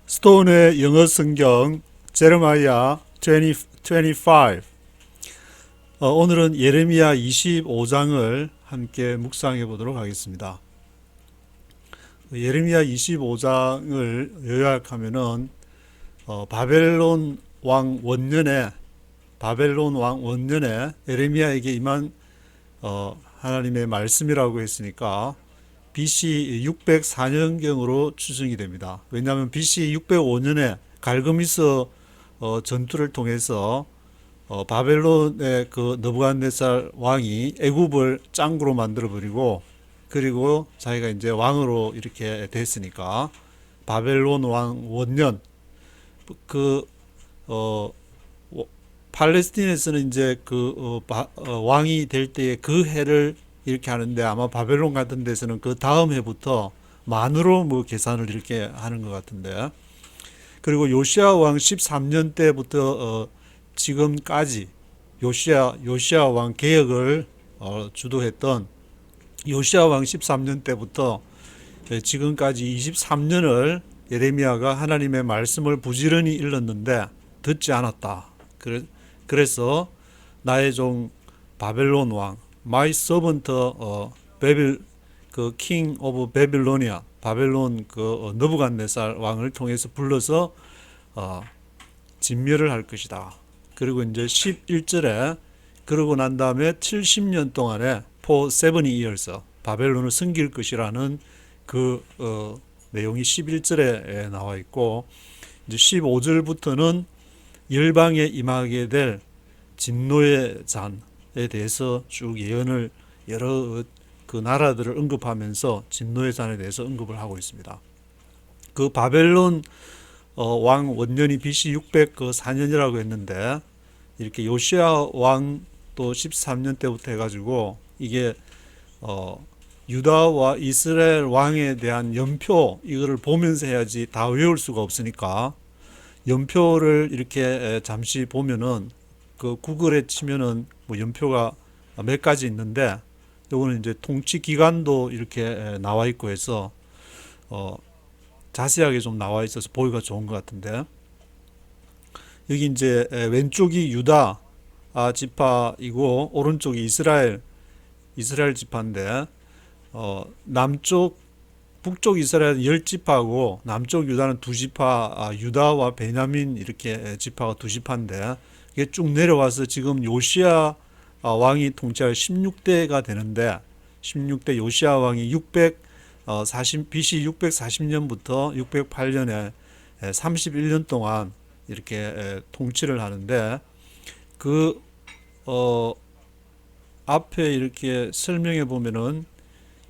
스톤의 영어 성경 제레마야 25. 오늘은 예레미야 25장을 함께 묵상해 보도록 하겠습니다. 예레미야 25장을 요약하면은 바벨론 왕 원년에 예레미야에게 임한 하나님의 말씀이라고 했으니까 BC 604년경으로 추정이 됩니다. 왜냐하면 BC 605년에 갈그미스 전투를 통해서 바벨론의 그 느부갓네살 왕이 애굽을 짱구로 만들어 버리고, 그리고 자기가 이제 왕으로 이렇게 됐으니까 바벨론 왕 원년, 그 팔레스틴에서는 이제 왕이 될 때의 그 해를 이렇게 하는데, 아마 바벨론 같은 데서는 그 다음 해부터 만으로 뭐 계산을 이렇게 하는 것 같은데, 그리고 요시야 왕 13년 때부터 지금까지 요시야 왕 개혁을 주도했던 요시야 왕 13년 때부터 지금까지 23년을 예레미야가 하나님의 말씀을 부지런히 일렀는데 듣지 않았다. 그래서 나의 종 바벨론 왕, 마이 서번트 king of 바빌로니아, 바벨론 느부갓네살 왕을 통해서 불러서 진멸을 할 것이다. 그리고 이제 11절에 그러고 난 다음에 70년 동안에 for 70 years 바벨론을 섬길 것이라는 내용이 11절에 나와 있고, 이제 15절부터는 열방에 임하게 될 진노의 잔에 대해서 쭉 예언을 여러 그 나라들을 언급하면서 진노의 잔에 대해서 언급을 하고 있습니다. 그 바벨론 왕 원년이 BC 604년이라고 했는데, 이렇게 요시야 왕 또 13년 때부터 해가지고 이게 유다와 이스라엘 왕에 대한 연표, 이거를 보면서 해야지 다 외울 수가 없으니까 연표를 이렇게 잠시 보면은 그 구글에 치면은 뭐 연표가 몇 가지 있는데, 요거는 이제 통치 기간도 이렇게 나와 있고 해서 자세하게 좀 나와 있어서 보기가 좋은 것 같은데, 여기 이제 왼쪽이 유다 지파이고 오른쪽이 이스라엘 지파인데, 북쪽 이스라엘은 10지파고 남쪽 유다는 2지파, 유다와 베냐민 이렇게 지파가 2지파인데, 이게 쭉 내려와서 지금 요시야 왕이 통치할 16대가 되는데, 16대 요시야 왕이 BC 640년부터 608년에 31년 동안 이렇게 통치를 하는데, 앞에 이렇게 설명해 보면은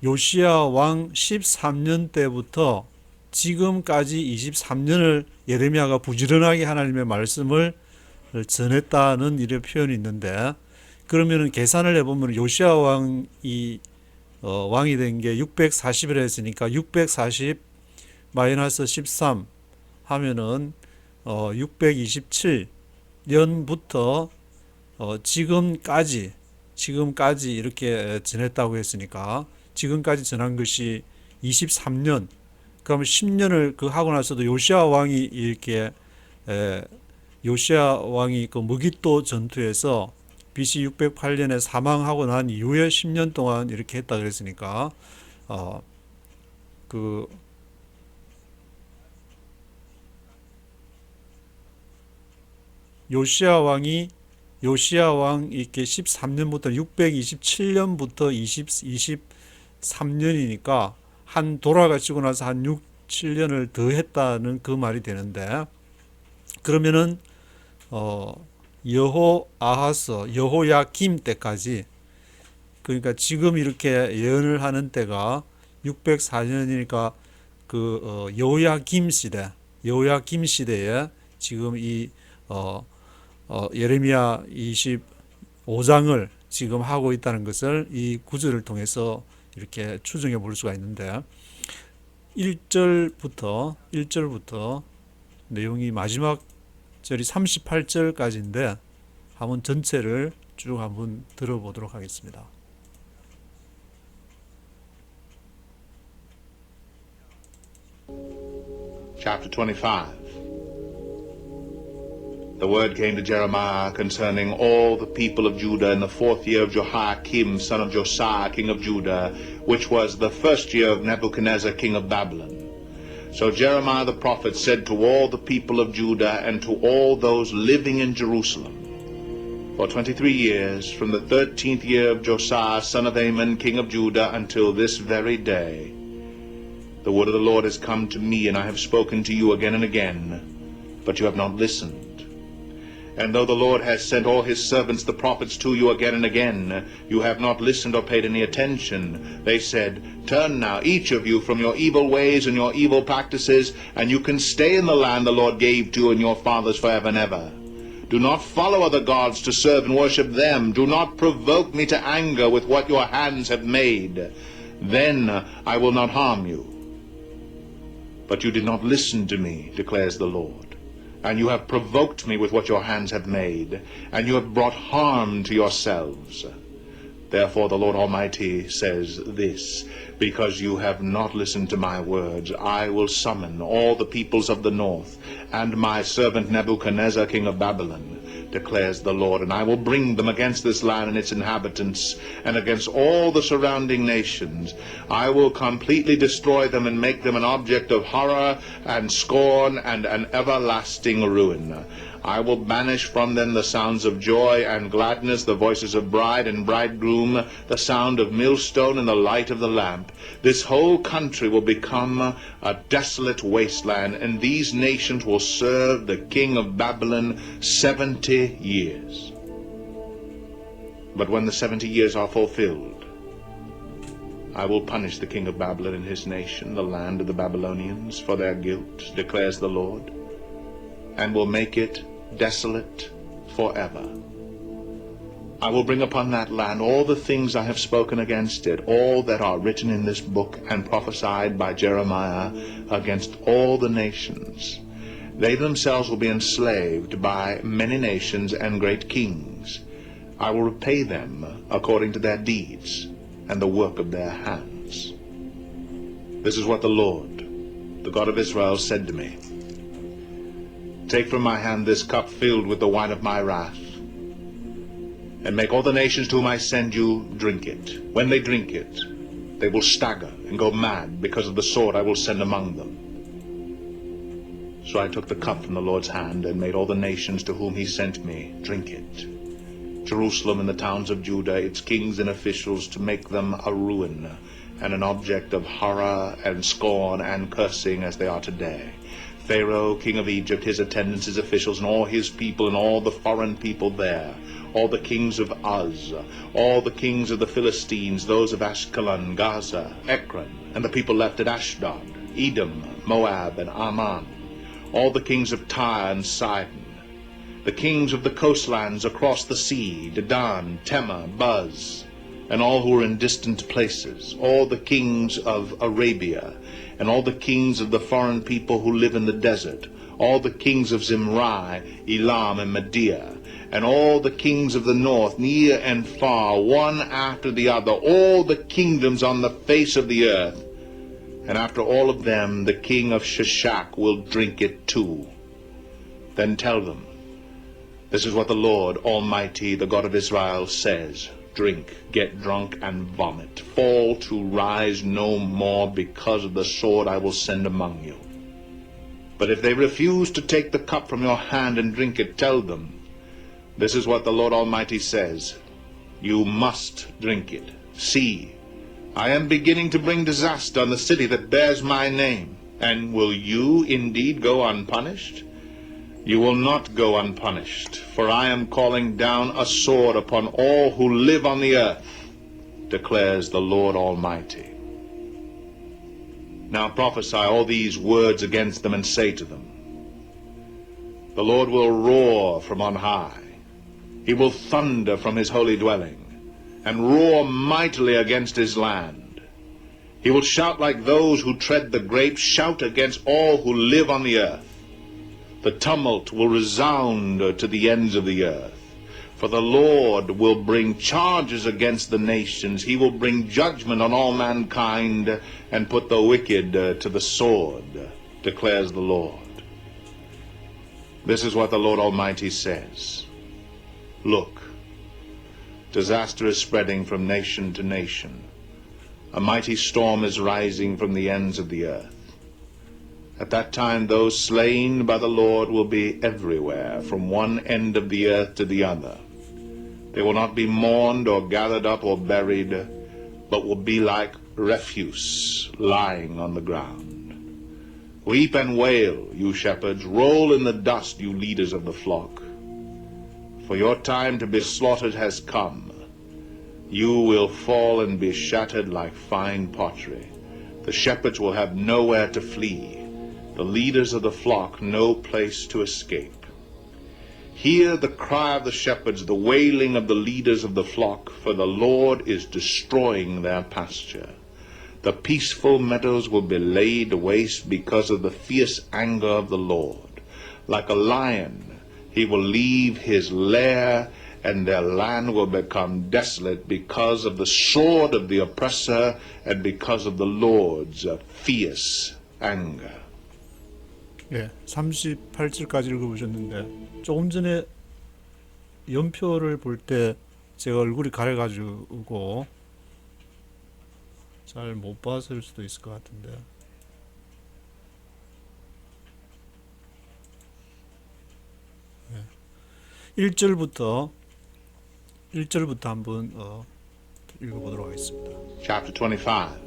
요시야 왕 13년 때부터 지금까지 23년을 예레미야가 부지런하게 하나님의 말씀을 전했다는 이런 표현이 있는데, 그러면은 계산을 해보면 요시야 왕이 왕이 된 게 640을 했으니까 640 마이너스 13 하면은 627년부터 지금까지 이렇게 지냈다고 했으니까, 지금까지 지난 것이 23년. 그러면 10년을 하고 나서도 요시야 왕이 그 무기또 전투에서 BC 608년에 사망하고 난 이후에 10년 동안 이렇게 했다 그랬으니까, 요시야 왕 이렇게 13년부터 627년부터 23년이니까 한 돌아가시고 나서 한 6, 7년을 더 했다는 그 말이 되는데, 그러면은 여호야김 때까지, 그러니까 지금 이렇게 예언을 하는 때가 604년이니까 여호야김 시대에 지금 이 예레미야 25장을 지금 하고 있다는 것을 이 구절을 통해서 이렇게 추정해 볼 수가 있는데, 1절부터 내용이 마지막 절이 38절까지인데 한번 전체를 쭉 한번 들어보도록 하겠습니다. chapter 25. The word came to Jeremiah concerning all the people of Judah in the 4th year of Jehoiakim, son of Josiah, king of Judah, which was the 1st year of Nebuchadnezzar, king of Babylon. So Jeremiah the prophet said to all the people of Judah and to all those living in Jerusalem, for 23 years, from the 13th year of Josiah, son of Amon, king of Judah, until this very day, the word of the Lord has come to me, and I have spoken to you again and again, but you have not listened. And though the Lord has sent all his servants the prophets to you again and again, you have not listened or paid any attention. They said, "Turn now, each of you, from your evil ways and your evil practices, and you can stay in the land the Lord gave to you and your fathers forever and ever. Do not follow other gods to serve and worship them. Do not provoke me to anger with what your hands have made. Then I will not harm you." But you did not listen to me, declares the Lord. And you have provoked me with what your hands have made, and you have brought harm to yourselves. Therefore the Lord Almighty says this, because you have not listened to my words, I will summon all the peoples of the north, and my servant Nebuchadnezzar, king of Babylon, declares the Lord, and I will bring them against this land and its inhabitants, and against all the surrounding nations. I will completely destroy them and make them an object of horror and scorn and an everlasting ruin. I will banish from them the sounds of joy and gladness, the voices of bride and bridegroom, the sound of millstone and the light of the lamp. This whole country will become a desolate wasteland, and these nations will serve the king of Babylon 70 years. But when the 70 years are fulfilled, I will punish the king of Babylon and his nation, the land of the Babylonians, for their guilt, declares the Lord, and will make it desolate forever. I will bring upon that land all the things I have spoken against it, all that are written in this book and prophesied by Jeremiah against all the nations. They themselves will be enslaved by many nations and great kings. I will repay them according to their deeds and the work of their hands. This is what the Lord, the God of Israel, said to me. Take from my hand this cup filled with the wine of my wrath, and make all the nations to whom I send you drink it. When they drink it, they will stagger and go mad because of the sword I will send among them. So I took the cup from the Lord's hand and made all the nations to whom he sent me drink it. Jerusalem and the towns of Judah, its kings and officials, to make them a ruin and an object of horror and scorn and cursing as they are today. Pharaoh, king of Egypt, his attendants, his officials, and all his people, and all the foreign people there, all the kings of Uz, all the kings of the Philistines, those of Ashkelon, Gaza, Ekron, and the people left at Ashdod, Edom, Moab, and Ammon, all the kings of Tyre and Sidon, the kings of the coastlands across the sea, Dedan, Tema, Buz, and all who were in distant places, all the kings of Arabia, and all the kings of the foreign people who live in the desert, all the kings of Zimri, Elam, and Media, and all the kings of the north, near and far, one after the other, all the kingdoms on the face of the earth. And after all of them, the king of Shishak will drink it too. Then tell them, this is what the Lord Almighty, the God of Israel, says. Drink, get drunk, and vomit. Fall to rise no more because of the sword I will send among you. But if they refuse to take the cup from your hand and drink it, tell them, this is what the Lord Almighty says. You must drink it. See, I am beginning to bring disaster on the city that bears my name. And will you indeed go unpunished? You will not go unpunished, for I am calling down a sword upon all who live on the earth, declares the Lord Almighty. Now prophesy all these words against them and say to them, the Lord will roar from on high. He will thunder from his holy dwelling, and roar mightily against his land. He will shout like those who tread the grapes, shout against all who live on the earth. The tumult will resound to the ends of the earth. For the Lord will bring charges against the nations. He will bring judgment on all mankind and put the wicked to the sword, declares the Lord. This is what the Lord Almighty says. Look, disaster is spreading from nation to nation. A mighty storm is rising from the ends of the earth. At that time, those slain by the Lord will be everywhere, from one end of the earth to the other. They will not be mourned or gathered up or buried, but will be like refuse lying on the ground. Weep and wail, you shepherds, roll in the dust, you leaders of the flock. For your time to be slaughtered has come. You will fall and be shattered like fine pottery. The shepherds will have nowhere to flee, the leaders of the flock no place to escape. Hear the cry of the shepherds, the wailing of the leaders of the flock, for the Lord is destroying their pasture. The peaceful meadows will be laid waste because of the fierce anger of the Lord. Like a lion, he will leave his lair, and their land will become desolate because of the sword of the oppressor and because of the Lord's fierce anger. 예, 38절까지 읽어보셨는데 조금 전에 연표를 볼 때 제가 얼굴이 가려가지고 잘 못 봤을 수도 있을 것 같은데 예. 1절부터 한번 읽어보도록 하겠습니다. Chapter 25.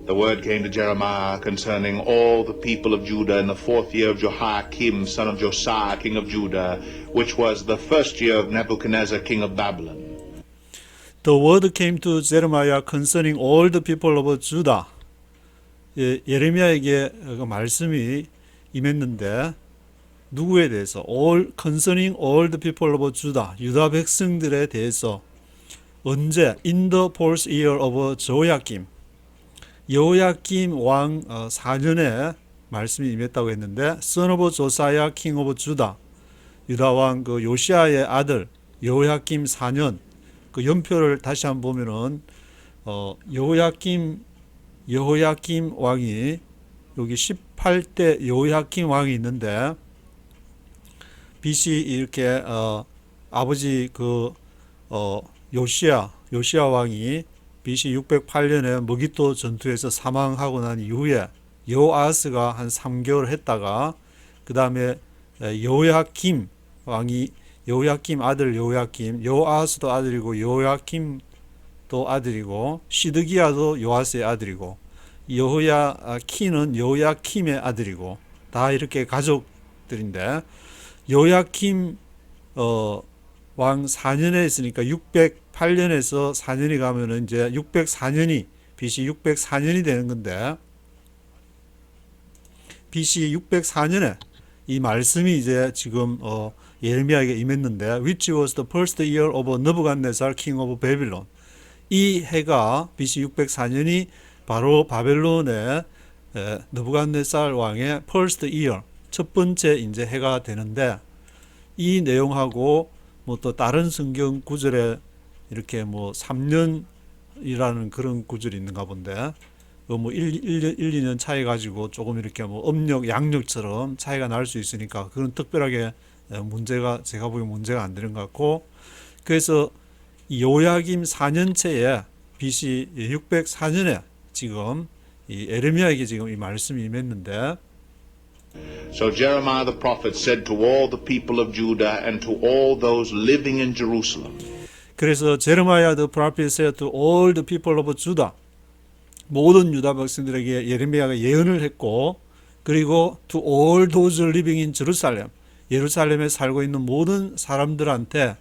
The word came to Jeremiah concerning all the people of Judah in the 4th year of Jehoiakim, son of Josiah, king of Judah, which was the 1st year of Nebuchadnezzar, king of Babylon. The word came to Jeremiah concerning all the people of Judah. 예, 예레미야에게 그 말씀이 임했는데 누구에 대해서? concerning all the people of Judah. 유다 백성들에 대해서 언제? In the 4th year of Joachim. 여호야김 왕 4년에 말씀이 임했다고 했는데 son of Josiah, king of Judah. 유다 왕 그 요시아의 아들 여호야김 4년. 그 연표를 다시 한번 보면은 여호야김 왕이 여기 18대 여호야김 왕이 있는데 BC 이렇게 아버지 그 요시아 왕이 BC 608년에 머기토 전투에서 사망하고 난 이후에 여호아스가 한 3개월 했다가 그 다음에 여호야김 왕이 여호야김 아들 여호아스도 아들이고 여호야김도 아들이고 시드기야도 요아스의 아들이고 여호야키는 여호야킴의 아들이고 다 이렇게 가족들인데 여호야김 왕 4년에 했으니까 608년에서 4년이 가면은 이제 604년이 BC 604년이 되는 건데 BC 604년에 이 말씀이 이제 지금 예레미야에게 임했는데 which was the first year of Nebuchadnezzar king of Babylon. 이 해가 BC 604년이 바로 바벨론의 느부갓네살 왕의 first year 첫 번째 이제 해가 되는데 이 내용하고 뭐 또 다른 성경 구절에 이렇게 뭐 3년이라는 그런 구절이 있는가 본데 뭐 2년 차이 가지고 조금 이렇게 뭐 음력 양력처럼 차이가 날 수 있으니까 그건 특별하게 문제가 제가 보기엔 문제가 안 되는 것 같고 그래서 이 요야김 4년째에 BC 604년에 지금 이 에레미야에게 지금 이 말씀이 임했는데 So Jeremiah the prophet said to all the people of Judah and to all those living in Jerusalem. 그래서 제레마야 the prophet said to all the people of Judah 모든 유다 백성들에게 예레미야가 예언을 했고 그리고 to all those living in Jerusalem 예루살렘에 살고 있는 모든 사람들한테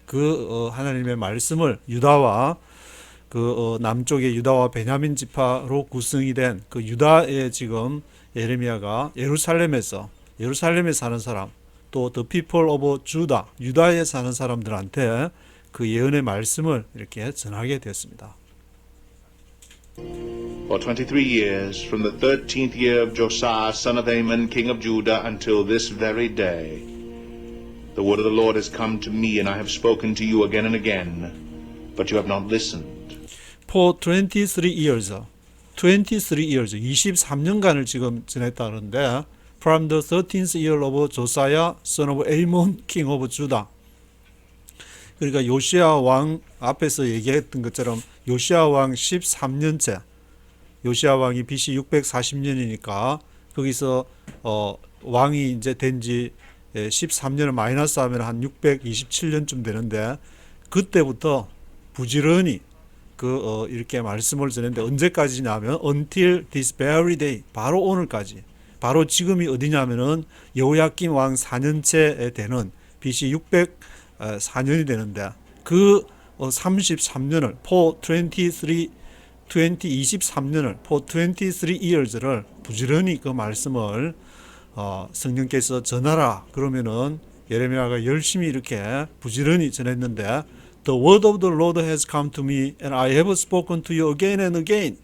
그 하나님의 말씀을 유다와 그 남쪽의 유다와 베냐민 지파로 구성이 된 그 유다의 지금 예레미야가 예루살렘에 사는 사람 또 the people of Judah 유다에 사는 사람들한테 그 예언의 말씀을 이렇게 전하게 되었습니다. For 23 years, from the 13th year of Josiah, son of Amon, king of Judah, until this very day, the word of the Lord has come to me, and I have spoken to you again and again, but you have not listened. For 23 years, 23 years, 23년간을 지금 지냈다는데 from the 13th year of Josiah, son of Amon, king of Judah. 그러니까 요시야 왕 앞에서 얘기했던 것처럼 요시야 왕 13년째, 요시야 왕이 BC 640년이니까 거기서 왕이 이제 된지 13년을 마이너스 하면 한 627년쯤 되는데 그때부터 부지런히 이렇게 말씀을 전했는데 언제까지냐면 until this very day, 바로 오늘까지, 바로 지금이 어디냐면은 여호야김 왕 4년째에 되는 BC 604년이 되는데 그 33년을 for 23년을 for 23 years를 부지런히 그 말씀을 성령께서 전하라 그러면은 예레미야가 열심히 이렇게 부지런히 전했는데 The word of the Lord has come to me and I have spoken to you again and again.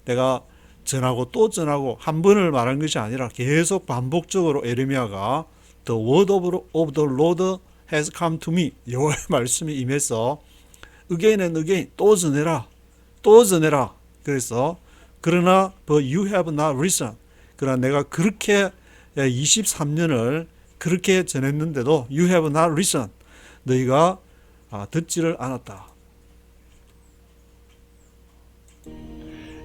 내가 전하고 또 전하고 한 번을 말한 것이 아니라 계속 반복적으로 예레미야가 The word of the Lord has come to me. 여호와의 말씀이 임해서 again and again 또 전해라. 또 전해라. 그래서 그러나 but you have not listened. 그러나 내가 그렇게 23년을 그렇게 전했는데도 you have not listened. 너희가 듣지를 않았다.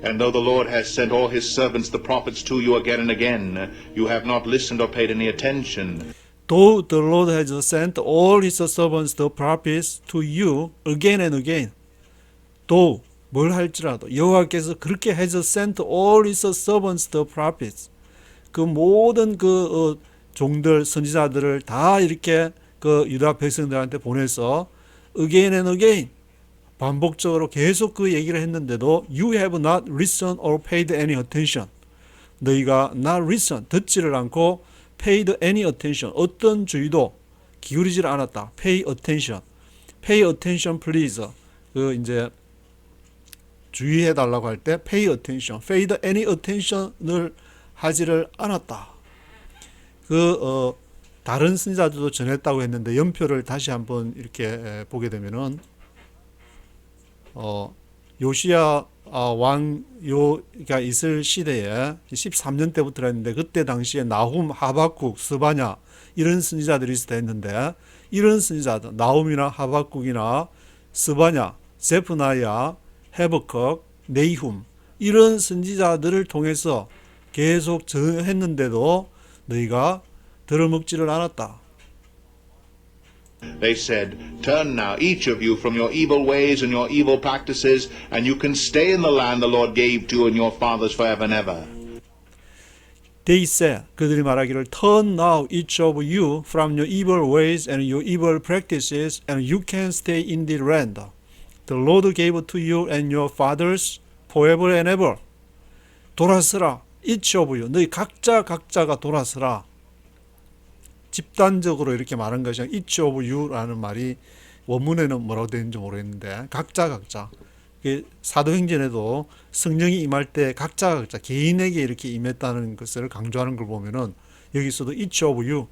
And though the Lord has sent all his servants the prophets to you again and again, you have not listened or paid any attention. Though the Lord has sent all his servants the prophets to you again and again. though 뭘 할지라도 여호와께서 그렇게 has sent all his servants the prophets. 그 모든 종들 선지자들을 다 이렇게 유다 백성들한테 보내서 again and again 반복적으로 계속 그 얘기를 했는데도 you have not listened or paid any attention. 너희가 not listen 듣지를 않고 paid any attention 어떤 주의도 기울이질 않았다. pay attention. pay attention please. 이제 주의해 달라고 할 때 pay attention. paid any attention을 하지를 않았다. 다른 선지자들도 전했다고 했는데 연표를 다시 한번 이렇게 보게 되면은 요시야 왕가 있을 시대에 13년 때부터 했는데 그때 당시에 나훔, 하박국, 스바냐 이런 선지자들이 있었다 했는데 이런 선지자들 나훔이나 하박국이나 스바냐, 세프나야, 헤브컥, 네이훔 이런 선지자들을 통해서 계속 전했는데도 너희가 들어먹지를 않았다. They said, turn now, each of you, from your evil ways and your evil practices, and you can stay in the land the Lord gave to you and your fathers forever and ever. They said, 그들이 말하기를 turn now each of you from your evil ways and your evil practices, and you can stay in the land the Lord gave to you and your fathers forever and ever. 돌아서라, each of you, 너희 각자가 돌아서라. 집단적으로 이렇게 말한 것이 아니라 each of you라는 말이 원문에는 뭐라고 되는지 모르겠는데 각자 사도행전에도 성령이 임할 때 각자 개인에게 이렇게 임했다는 것을 강조하는 걸 보면은 여기서도 each of you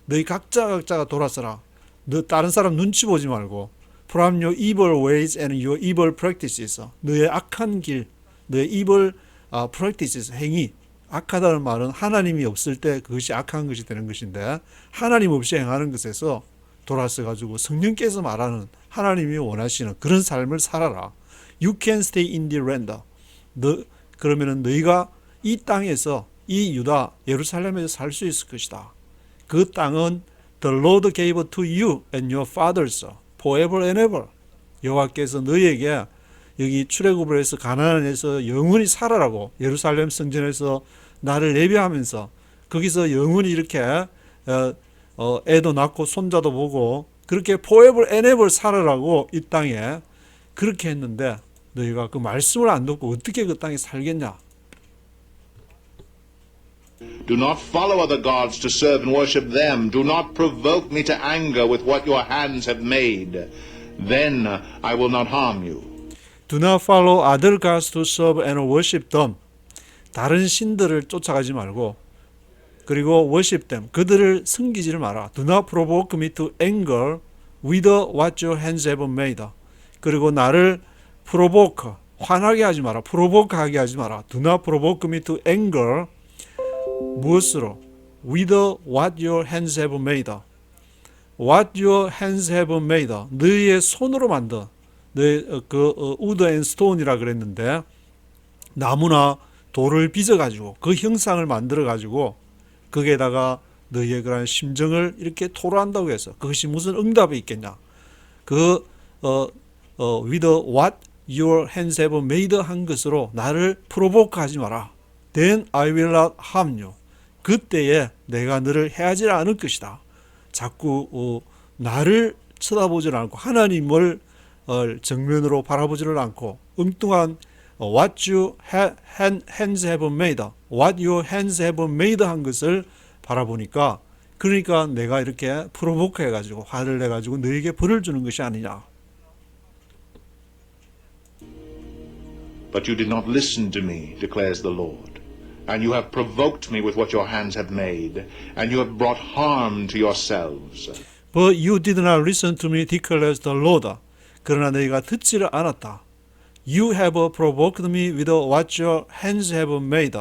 너희 각자가 돌아서라. 너 다른 사람 눈치 보지 말고 from your evil ways and your evil practices 너의 악한 길 너의 evil practices 행위 악하다는 말은 하나님이 없을 때 그것이 악한 것이 되는 것인데 하나님 없이 행하는 것에서 돌아서 가지고 성령께서 말하는 하나님이 원하시는 그런 삶을 살아라. You can stay in the land. 그러면은 너희가 이 땅에서 이 유다 예루살렘에서 살 수 있을 것이다. 그 땅은 the Lord gave to you and your fathers forever and ever. 여호와께서 너희에게 여기 출애굽을 해서 가나안에서 영원히 살아라고 예루살렘 성전에서 나를 예배하면서 거기서 영원히 이렇게 애도 낳고 손자도 보고 그렇게 forever and ever 살아라고 이 땅에 그렇게 했는데 너희가 그 말씀을 안 듣고 어떻게 그 땅에 살겠냐? Do not follow other gods to serve and worship them. Do not provoke me to anger with what your hands have made. Then I will not harm you. Do not follow other gods to serve and worship them. 다른 신들을 쫓아가지 말고 그리고 worship them. 그들을 섬기지를 마라. Do not provoke me to anger with what your hands have made. 그리고 나를 provoke, 화나게 하지 마라. 프로보크하게 하지 마라. Do not provoke me to anger. 무엇으로? With what your hands have made. What your hands have made. 너희의 손으로 만든. 너희 wood and stone이라 그랬는데 나무나 돌을 빚어가지고 그 형상을 만들어가지고 거기에다가 너희의 그런 심정을 이렇게 토로한다고 해서 그것이 무슨 응답이 있겠냐? with what your hands have made 한 것으로 나를 프로보크하지 마라. Then I will not harm you. 그때에 내가 너를 해하지 않을 것이다. 자꾸 나를 쳐다보지 않고 하나님을 정면으로 바라보지를 않고 엉뚱한 what your hands have made, what your hands have made 한 것을 바라보니까 그러니까 내가 이렇게 프로보크 해가지고 화를 내가지고 너에게 벌을 주는 것이 아니냐. But you did not listen to me, declares the Lord. And you have provoked me with what your hands have made, and you have brought harm to yourselves. But you did not listen to me, declares the Lord. 그러나 너희가 듣지를 않았다. You have provoked me with what your hands have made.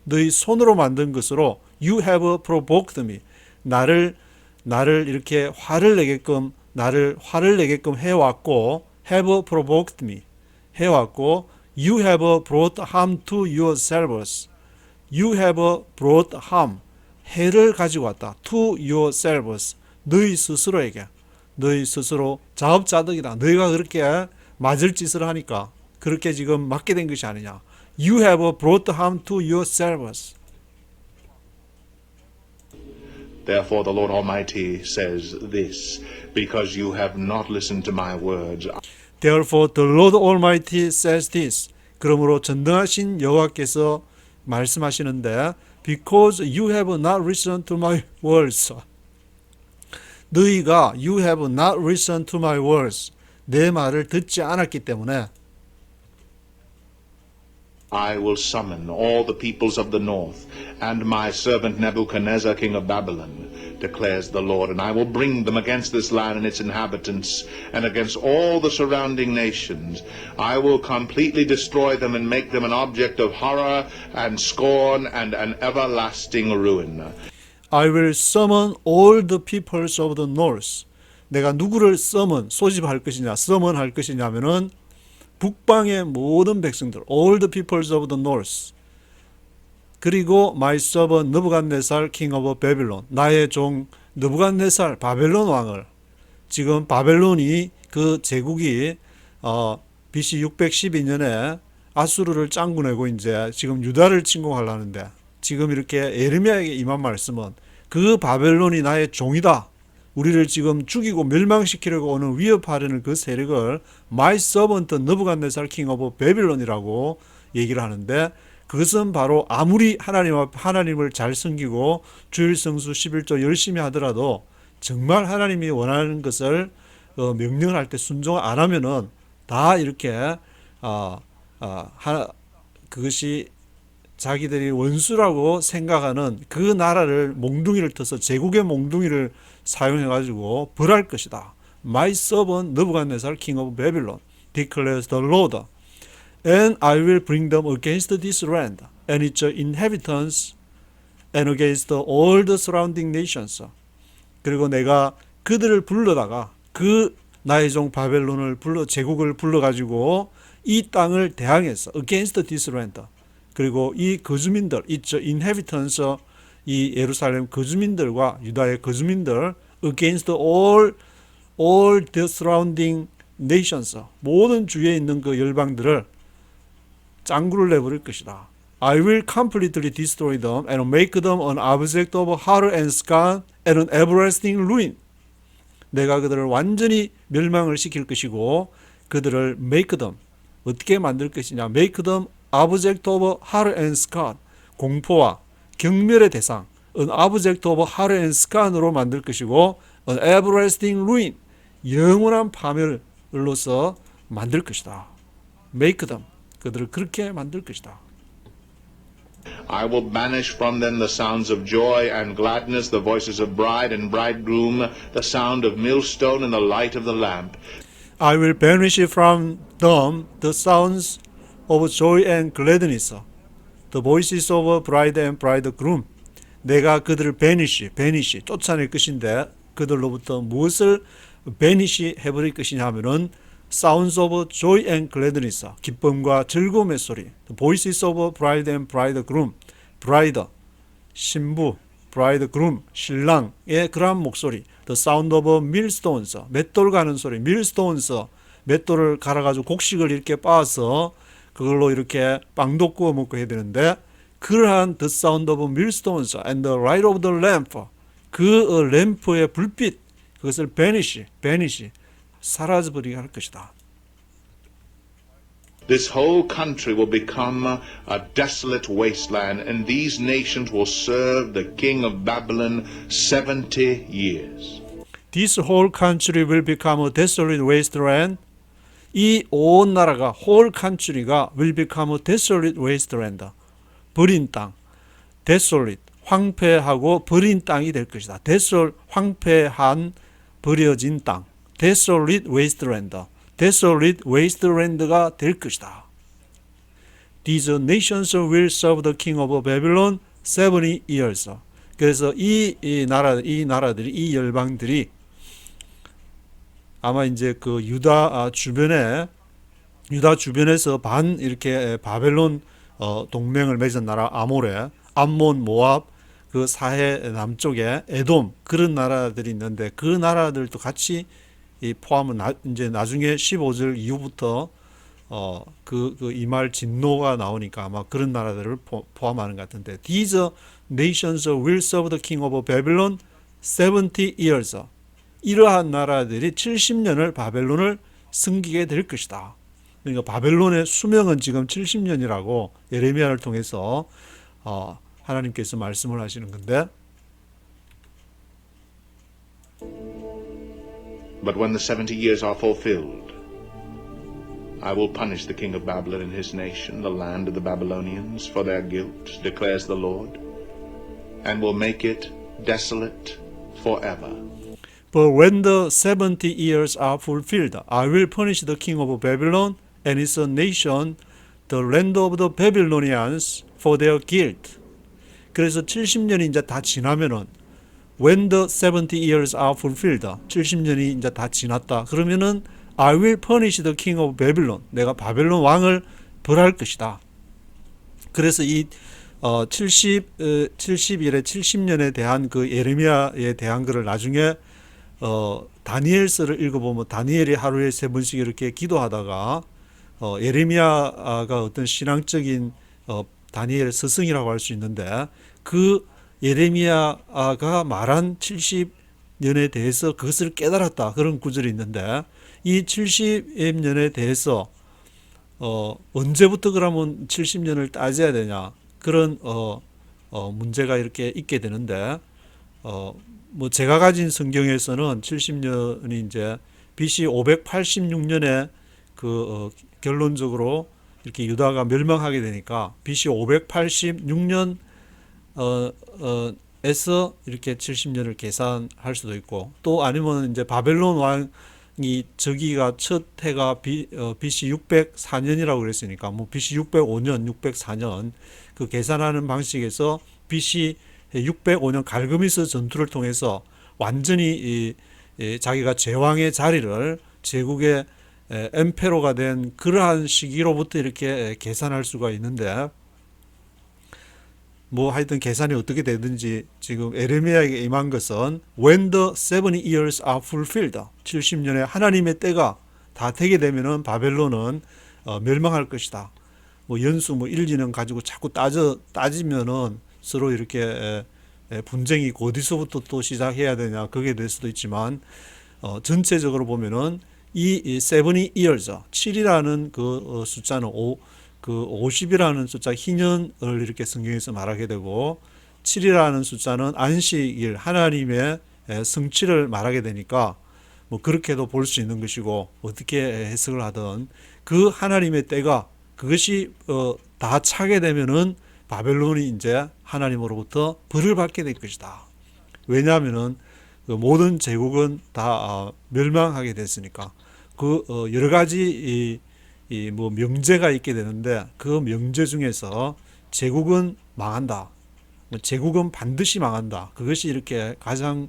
너희 손으로 만든 것으로 You have provoked me. 나를 이렇게 화를 내게끔 해왔고 have provoked me. 해왔고 You have brought harm to yourselves. You have brought harm. 해를 가지고 왔다. To yourselves. 너희 스스로에게. 너희 스스로 자업자득이다. 너희가 그렇게 맞을 짓을 하니까 그렇게 지금 맞게 된 것이 아니냐. You have brought harm to yourselves. Therefore the Lord Almighty says this, because you have not listened to my words. Therefore the Lord Almighty says this. 그러므로 전능하신 여호와께서 말씀하시는데 because you have not listened to my words. 너희가 you have not listened to my words. 내 말을 듣지 않았기 때문에 I will summon all the peoples of the north and my servant Nebuchadnezzar, king of Babylon, declares the Lord, and I will bring them against this land and its inhabitants and against all the surrounding nations. I will completely destroy them and make them an object of horror and scorn and an everlasting ruin. I will summon all the peoples of the north. 내가 누구를 소집할 것이냐, 할 것이냐면은 북방의 모든 백성들, all the peoples of the north. 그리고 my servant 느부갓네살 king of Babylon, 나의 종 느부갓네살 바벨론 왕을. 지금 바벨론이 그 제국이 BC 612년에 아수르를 짱구내고 이제 지금 유다를 침공하려는데 지금 이렇게 예레미야에게 임한 말씀은 그 바벨론이 나의 종이다. 우리를 지금 죽이고 멸망시키려고 오는 위협하려는 그 세력을 My servant 느부갓네살 king of Babylon이라고 얘기를 하는데 그것은 바로 아무리 하나님을 잘 섬기고 주일 성수 11조 열심히 하더라도 정말 하나님이 원하는 것을 명령할 때 순종 안 하면은 다 이렇게 그것이 자기들이 원수라고 생각하는 그 나라를 몽둥이를 터서 제국의 몽둥이를 사용해가지고 벌할 것이다. My servant 느부갓네살 king of Babylon declares the Lord, and I will bring them against this land and its inhabitants and against all the surrounding nations. 그리고 내가 그들을 불러다가 그 나의 종 바벨론을 제국을 불러가지고 이 땅을 대항해서 against this land. 그리고 이 거주민들, its inhabitants, 이 예루살렘 거주민들과 유다의 거주민들 against all the surrounding nations, 모든 주위에 있는 그 열방들을 짱구를 내버릴 것이다. I will completely destroy them and make them an object of horror and scorn and an everlasting ruin. 내가 그들을 완전히 멸망을 시킬 것이고 그들을 make them, 어떻게 만들 것이냐, make them object of horror and scorn, 공포와 경멸의 대상, an object of horror and scorn으로 만들 것이고 an everlasting ruin, 영원한 파멸로서 만들 것이다. make them, 그들을 그렇게 만들 것이다. I will banish from them the sounds of joy and gladness, the voices of bride and bridegroom, the sound of millstone and the light of the lamp. I will banish from them the sounds of joy and gladness, the voices of bride and bridegroom. 내가 그들을 banish 쫓아낼 것인데 그들로부터 무엇을 banish 해버릴 것이냐 하면은 sounds of joy and gladness, 기쁨과 즐거움의 소리. The voices of bride and bridegroom, bride, 신부, bridegroom, 신랑의 그러한 목소리. The sound of millstones, 맷돌 가는 소리. millstones, 맷돌을 갈아가지고 곡식을 이렇게 빻아서 그걸로 이렇게 빵도 구워 먹고 해야 되는데, 그러한 the sound of millstones and the light of the lamp, 그 램프의 불빛, 그것을 banish, 사라져버리게 할 것이다. This whole country will become a desolate wasteland, and these nations will serve the king of Babylon 70 years. This whole country will become a desolate wasteland. 이 온 나라가 whole country가 will become a desolate wasteland. 버린 땅. desolate, 황폐하고 버린 땅이 될 것이다. desolate, 황폐한 버려진 땅. desolate wasteland. desolate wasteland가 될 것이다. These nations will serve the king of Babylon 70 years. 그래서 이 나라들이, 이 열방들이 아마 이제 그 유다 주변에서 반 이렇게 바벨론 동맹을 맺은 나라 아모레, 암몬, 모압, 그 사해 남쪽에 에돔, 그런 나라들이 있는데 그 나라들도 같이 포함은 이제 나중에 15절 이후부터 이 말 진노가 나오니까 아마 그런 나라들을 포함하는 것 같은데, These nations will serve the king of Babylon 70 years. 이러한 나라들이 70년을 바벨론을 섬기게 될 것이다. 그러니까 바벨론의 수명은 지금 70년이라고 예레미야를 통해서 하나님께서 말씀을 하시는 건데, But when the 70 years are fulfilled, I will punish the king of Babylon and his nation, the land of the Babylonians, for their guilt, declares the Lord, and will make it desolate forever. But when the 70 years are fulfilled, I will punish the king of Babylon and his nation, the land of the Babylonians, for their guilt. 그래서 70년이 이제 다 지나면은 when the 70 years are fulfilled, 70년이 이제 다 지났다. 그러면은 I will punish the king of Babylon. 내가 바벨론 왕을 벌할 것이다. 그래서 이 70년에 대한 그 예레미야에 대한 것을 나중에 다니엘서를 읽어보면 다니엘이 하루에 3번씩 이렇게 기도하다가 예레미야가 어떤 신앙적인 다니엘의 스승이라고 할 수 있는데, 그 예레미야가 말한 70년에 대해서 그것을 깨달았다, 그런 구절이 있는데, 이 70년에 대해서 언제부터 그러면 70년을 따져야 되냐, 그런 문제가 이렇게 있게 되는데, 뭐 제가 가진 성경에서는 70년이 이제 BC 586년에 결론적으로 이렇게 유다가 멸망하게 되니까 BC 586년 에서 이렇게 70년을 계산할 수도 있고, 또 아니면 이제 바벨론 왕이 저기가 첫 해가 BC 604년이라고 그랬으니까 뭐 BC 605년, 604년 그 계산하는 방식에서 BC 605년 갈그미스 전투를 통해서 완전히 자기가 제왕의 자리를 제국의 엠페로가 된 그러한 시기로부터 이렇게 계산할 수가 있는데, 뭐 하여튼 계산이 어떻게 되든지 지금 예레미야에게 임한 것은 when the 70 years are fulfilled, 70년에 하나님의 때가 다 되게 되면은 바벨론은 멸망할 것이다. 뭐 연수 1, 2년 가지고 자꾸 따지면은 서로 이렇게 분쟁이 어디서부터 또 시작해야 되냐, 그게 될 수도 있지만 전체적으로 보면은 이 70 years, 7이라는 그 숫자는 50이라는 숫자 희년을 이렇게 성경에서 말하게 되고, 7이라는 숫자는 안식일, 하나님의 성취를 말하게 되니까 뭐 그렇게도 볼 수 있는 것이고, 어떻게 해석을 하든 그 하나님의 때가 그것이 다 차게 되면은 바벨론이 이제 하나님으로부터 벌을 받게 될 것이다. 왜냐하면은 그 모든 제국은 다 멸망하게 됐으니까. 그 여러 가지 이 뭐 명제가 있게 되는데 그 명제 중에서 제국은 망한다. 제국은 반드시 망한다. 그것이 이렇게 가장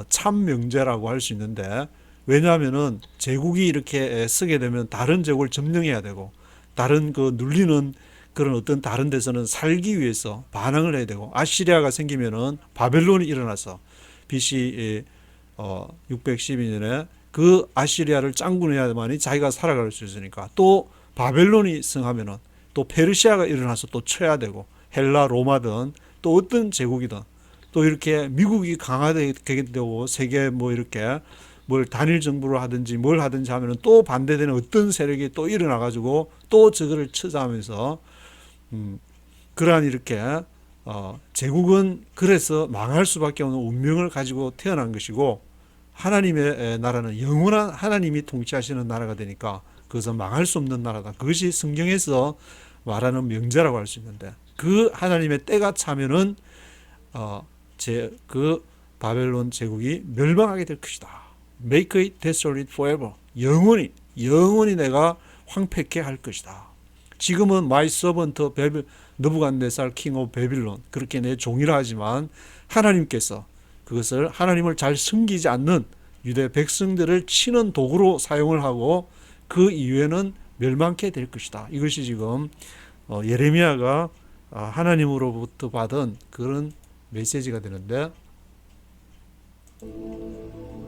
참 명제라고 할 수 있는데, 왜냐하면은 제국이 이렇게 쓰게 되면 다른 제국을 점령해야 되고 다른 그 눌리는 그런 어떤 다른 데서는 살기 위해서 반항을 해야 되고, 아시리아가 생기면은 바벨론이 일어나서 BC 612년에 그 아시리아를 짱군해야만이 자기가 살아갈 수 있으니까, 또 바벨론이 승하면은 또 페르시아가 일어나서 또 쳐야 되고, 헬라 로마든 또 어떤 제국이든 또 이렇게 미국이 강하게 되고 세계 뭐 이렇게 뭘 단일 정부를 하든지 뭘 하든지 하면은 또 반대되는 어떤 세력이 또 일어나 가지고 또 저거를 처자하면서 그러한 이렇게 제국은 그래서 망할 수밖에 없는 운명을 가지고 태어난 것이고, 하나님의 나라는 영원한 하나님이 통치하시는 나라가 되니까 그것은 망할 수 없는 나라다. 그것이 성경에서 말하는 명제라고 할 수 있는데, 그 하나님의 때가 차면은 그 바벨론 제국이 멸망하게 될 것이다. Make it desolate forever. 영원히 내가 황폐케 할 것이다. 지금은 my servant 느부갓네살 king of 베빌론, 그렇게 내 종이라 하지만 하나님께서 그것을 하나님을 잘 섬기지 않는 유대 백성들을 치는 도구로 사용을 하고 그 이후에는 멸망케 될 것이다. 이것이 지금 예레미야가 하나님으로부터 받은 그런 메시지가 되는데,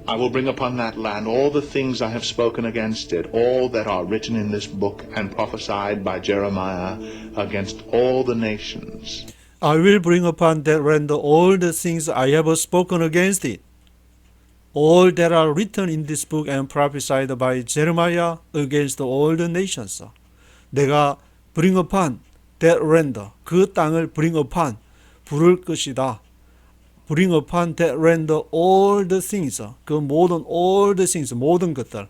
I will bring upon that land all the things I have spoken against it, all that are written in this book and prophesied by Jeremiah against all the nations. I will bring upon that land all the things I have spoken against it, all that are written in this book and prophesied by Jeremiah against all the nations. 내가 bring upon that land, 그 땅을 bring upon, 부를 것이다. bring upon that land all the things, 그 모든 all the things, 모든 것들을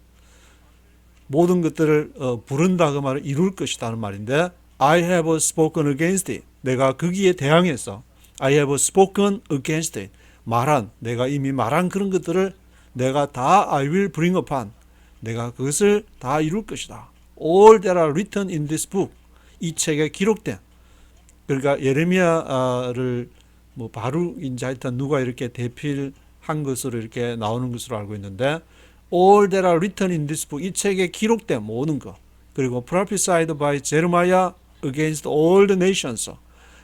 부른다, 그 말을 이룰 것이다는 말인데, I have spoken against it, 내가 거기에 대항해서 I have spoken against it, 내가 이미 말한 그런 것들을 내가 다 I will bring upon, 내가 그것을 다 이룰 것이다. All that are written in this book, 이 책에 기록된, 그러니까 예레미야를 뭐 바룩인지 하여튼 누가 이렇게 대필한 것으로 이렇게 나오는 것으로 알고 있는데, all that are written in this book, 이 책에 기록된 모든 것, 그리고 prophesied by Jeremiah against all the nations,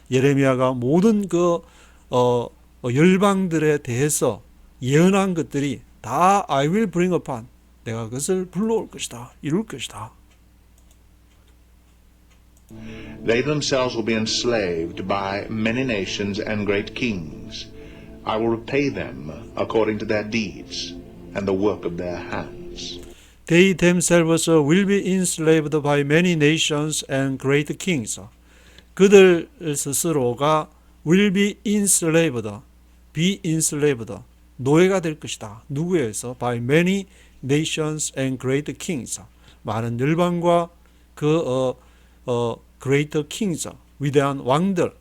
예레미야가 모든 그 열방들에 대해서 예언한 것들이 다 I will bring upon, 내가 그것을 불러올 것이다, 이룰 것이다. They themselves will be enslaved by many nations and great kings. I will repay them according to their deeds and the work of their hands. They themselves will be enslaved by many nations and great kings. 그들 스스로가 will be enslaved, 노예가 될 것이다. 누구에 의해서? By many nations and great kings. 많은 열방과 great kings, 위대한 왕들에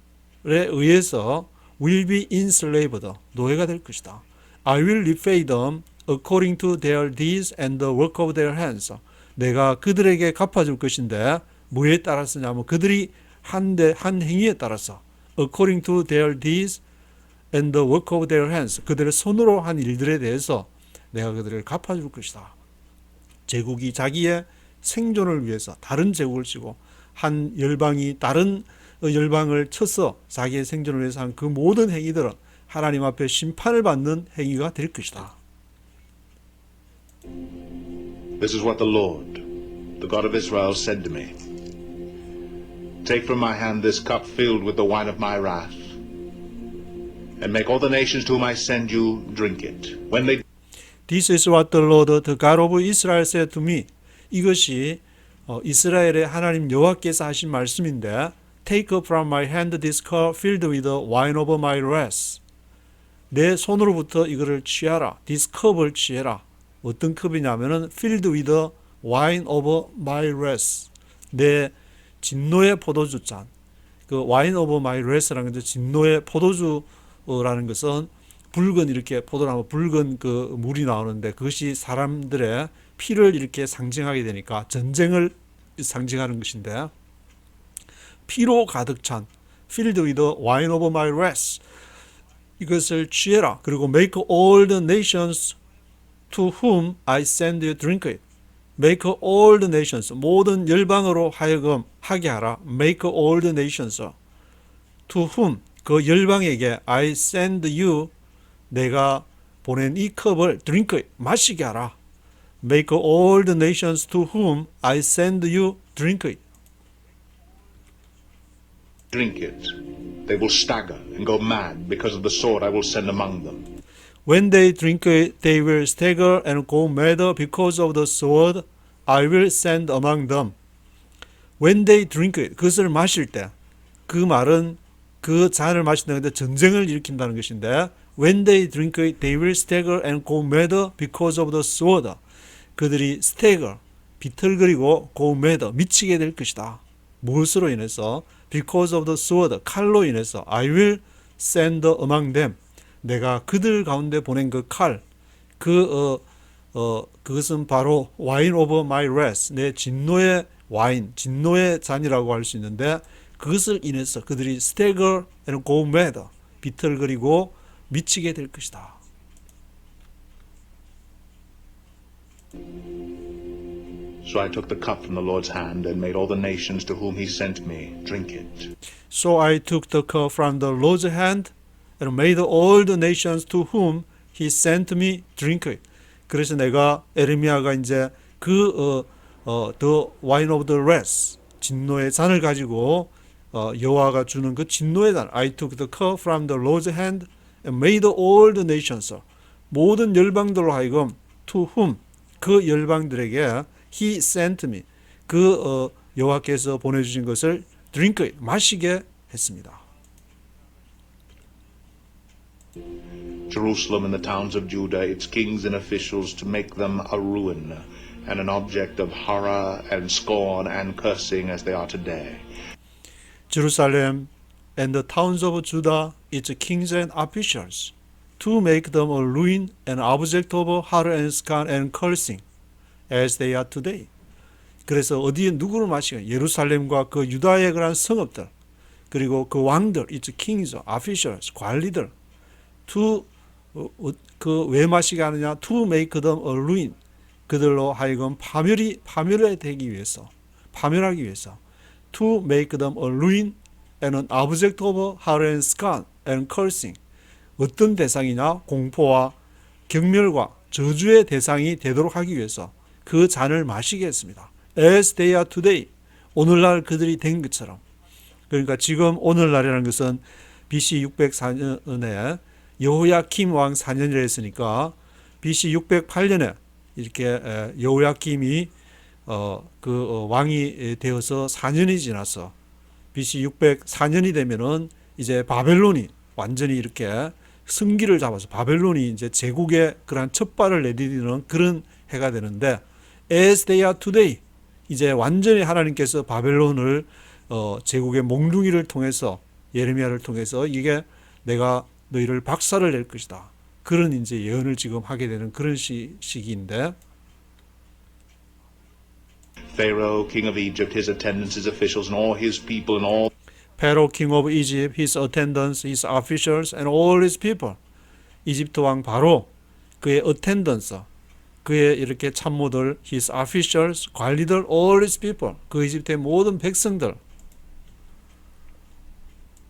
의해서 will be enslaved, 노예가 될 것이다. I will repay them according to their deeds and the work of their hands. 내가 그들에게 갚아줄 것인데 뭐에 따라서냐면 그들이 한 행위에 따라서 according to their deeds and the work of their hands, 그들의 손으로 한 일들에 대해서 내가 그들을 갚아줄 것이다. 제국이 자기의 생존을 위해서 다른 제국을 치고 한 열방이 다른 열방을 쳐서 자기의 생존을 위해서 한 그 모든 행위들은 하나님 앞에 심판을 받는 행위가 될 것이다. This is what the Lord, the God of Israel, said to me. Take from my hand this cup filled with the wine of my wrath, and make all the nations to whom I send you drink it. When they This is what the Lord, the God of Israel, said to me. 이것이 이스라엘의 하나님 여호와께서 하신 말씀인데, Take from my hand this cup filled with the wine of my wrath. 내 손으로부터 이거를 취하라. This cup을 취해라. 어떤 컵이냐면은 filled with the wine of my wrath. 내 진노의 포도주 잔. 그 wine of my wrath라는 것은 진노의 포도주라는 것은 붉은 이렇게 포도나무 붉은 그 물이 나오는데 그것이 사람들의 피를 이렇게 상징하게 되니까 전쟁을 상징하는 것인데 피로 가득 찬 filled with the wine of my wrath 이것을 취해라. 그리고 make all the nations to whom I send you drink it. make all the nations 모든 열방으로 하여금 하게 하라. make all the nations to whom 그 열방에게 I send you 내가 보낸 이 컵을 drink it 마시게 하라. make all the nations to whom I send you drink it. drink it. They will stagger and go mad because of the sword I will send among them. When they drink it, they will stagger and go mad because of the sword I will send among them. When they drink it, 그것을 마실 때, 그 말은 그 잔을 마신다는 건데 전쟁을 일으킨다는 것인데, when they drink it, they will stagger and go mad because of the sword. 그들이 stagger, 비틀거리고 go mad, 미치게 될 것이다. 무엇으로 인해서? Because of the sword, 칼로 인해서 I will send among them. 내가 그들 가운데 보낸 그 칼, 그것은 바로 wine of my wrath, 내 진노의 와인, 진노의 잔이라고 할 수 있는데 그것을 인해서 그들이 stagger and go mad, 비틀거리고 미치게 될 것이다. So I took the cup from the Lord's hand and made all the nations to whom he sent me drink it. So I took the cup from the Lord's hand and made all the nations to whom he sent me drink it. 그래서 내가 에레미야가 이제 the wine of the wrath, 진노의 잔을 가지고 여호와가 주는 그 진노의 잔. I took the cup from the Lord's hand and made all the nations. 모든 열방들로 하여금 to whom 그 열방들에게 he sent me 여호와께서 보내주신 것을 drink it 마시게 했습니다. Jerusalem and the towns of Judah, its kings and officials, to make them a ruin and an object of horror and scorn and cursing as they are today. Jerusalem and the towns of Judah, its kings and officials, to make them a ruin and object of horror and scorn and cursing, as they are today. 그래서 어디에 누구를 마시게? 예루살렘과 그 유다의 그런 성읍들, 그리고 그 왕들, its kings, officials, 관리들, to 왜 마시게 하느냐? To make them a ruin. 그들로 하여금 파멸이 되기 위해서, 파멸하기 위해서. To make them a ruin and an object of horror and scorn and cursing. 어떤 대상이냐? 공포와 경멸과 저주의 대상이 되도록 하기 위해서 그 잔을 마시게 했습니다. As they are today. 오늘날 그들이 된 것처럼. 그러니까 지금 오늘날이라는 것은 BC 604년에 여호야킴 왕 4년이라 했으니까 BC 608년에 이렇게 여호야킴이 왕이 되어서 4년이 지나서 BC 604년이 되면은 이제 바벨론이 완전히 이렇게 승기를 잡아서 바벨론이 이제 제국의 그러한 첫발을 내디디는 그런 해가 되는데 as they are today 이제 완전히 하나님께서 바벨론을 제국의 몽둥이를 통해서 예레미야를 통해서 이게 내가 너희를 박살을 낼 것이다. 그런 이제 예언을 지금 하게 되는 그런 시기인데 Pharaoh, king of Egypt, his attendants, his officials, and all his people, and all Pharaoh, king of Egypt, his attendants, his officials, and all his people. 이집트 왕 바로 그의 attendants, 그의 이렇게 참모들, his officials, 관리들, all his people, 그 이집트의 모든 백성들,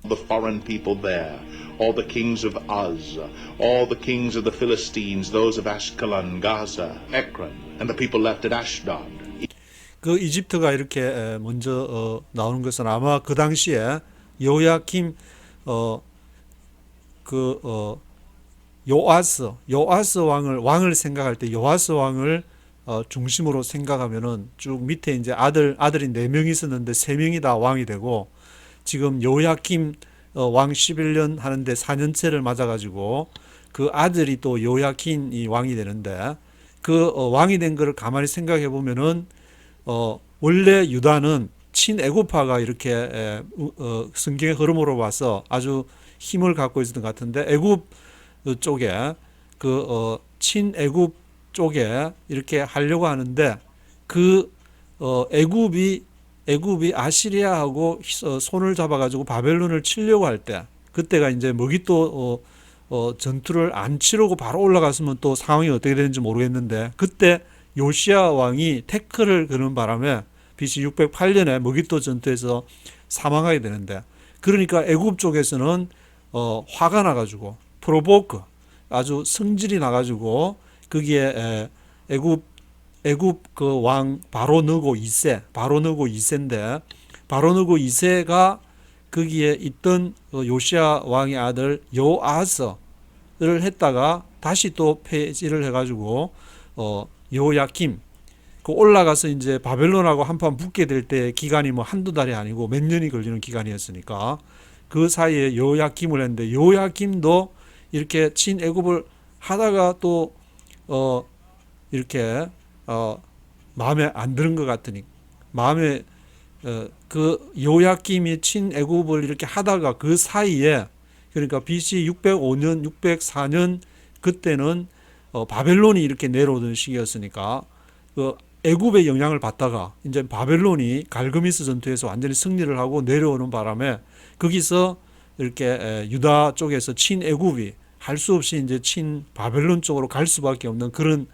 the foreign people there, all the kings of Uz, all the kings of the Philistines, those of Ashkelon, Gaza, Ekron, and the people left at Ashdod. 그 이집트가 이렇게 먼저 나오는 것은 아마 그 당시에 여호야킴 요아스 왕을 생각할 때 요아스 왕을 중심으로 생각하면은 쭉 밑에 이제 아들이 4명이 있었는데 3명이 다 왕이 되고 지금 여호야킴 왕 11년 하는데 4년째를 맞아가지고 그 아들이 또 여호야킨이 왕이 되는데 그 왕이 된 것을 가만히 생각해 보면은 원래 유다는 친애굽파가 이렇게 성경의 흐름으로 봐서 아주 힘을 갖고 있었던 것 같은데 애굽 쪽에 친애굽 쪽에 이렇게 하려고 하는데 그 애굽이 아시리아하고 손을 잡아가지고 바벨론을 치려고 할 때, 그때가 이제 머깃도 전투를 안 치르고 바로 올라갔으면 또 상황이 어떻게 되는지 모르겠는데, 그때 요시야 왕이 태클을 거는 바람에 BC 608년에 머깃도 전투에서 사망하게 되는데, 그러니까 애굽 쪽에서는 화가 나가지고 프로보크, 아주 성질이 나가지고 거기에 애굽 그 왕 바로느고 2세인데, 바로느고 2세가 거기에 있던 요시야 왕의 아들 요아스를 했다가 다시 또 폐지를 해가지고 여호야김 그 올라가서 이제 바벨론하고 한판 붙게 될 때 기간이 뭐 한두 달이 아니고 몇 년이 걸리는 기간이었으니까 그 사이에 여호야김을 했는데, 여호야김도 이렇게 친애굽을 하다가 또 이렇게 마음에 안 드는 것 같으니, 마음에 그 여호야김이 친애굽을 이렇게 하다가 그 사이에, 그러니까 BC 605년 604년 그때는 바벨론이 이렇게 내려오던 시기였으니까 그 애굽의 영향을 받다가 이제 바벨론이 갈그미스 전투에서 완전히 승리를 하고 내려오는 바람에 거기서 이렇게 유다 쪽에서 친애굽이 할 수 없이 이제 친 바벨론 쪽으로 갈 수밖에 없는 그런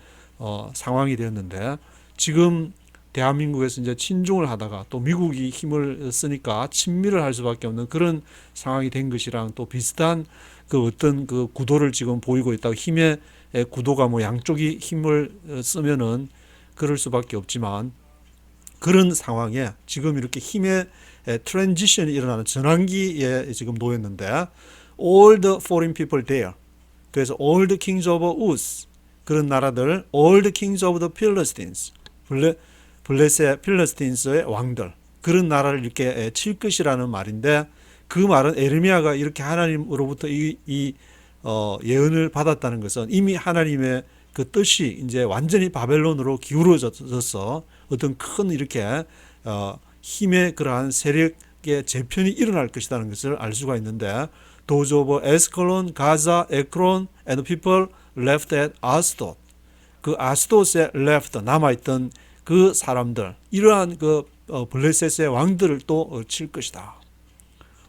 상황이 되었는데, 지금 대한민국에서 이제 친중을 하다가 또 미국이 힘을 쓰니까 친미를 할 수밖에 없는 그런 상황이 된 것이랑 또 비슷한 그 어떤 그 구도를 지금 보이고 있다고. 힘의 구도가 뭐 양쪽이 힘을 쓰면은 그럴 수밖에 없지만, 그런 상황에 지금 이렇게 힘의 트랜지션이 일어나는 전환기에 지금 놓였는데, all the foreign people there, 그래서 all the kings of Uz, 그런 나라들, all the kings of the Philistines, 블레셋 필리스틴스의 왕들, 그런 나라를 이렇게 칠 것이라는 말인데, 그 말은 에르미야가 이렇게 하나님으로부터 이 예언을 받았다는 것은 이미 하나님의 그 뜻이 이제 완전히 바벨론으로 기울어져서 어떤 큰 이렇게 힘의 그러한 세력의 재편이 일어날 것이라는 것을 알 수가 있는데, Those of Ascalon, Gaza, Ekron, and people left at Ashdod, 그 아스돗에 left 남아있던 그 사람들, 이러한 그 블레셋의 왕들을 또 칠 것이다.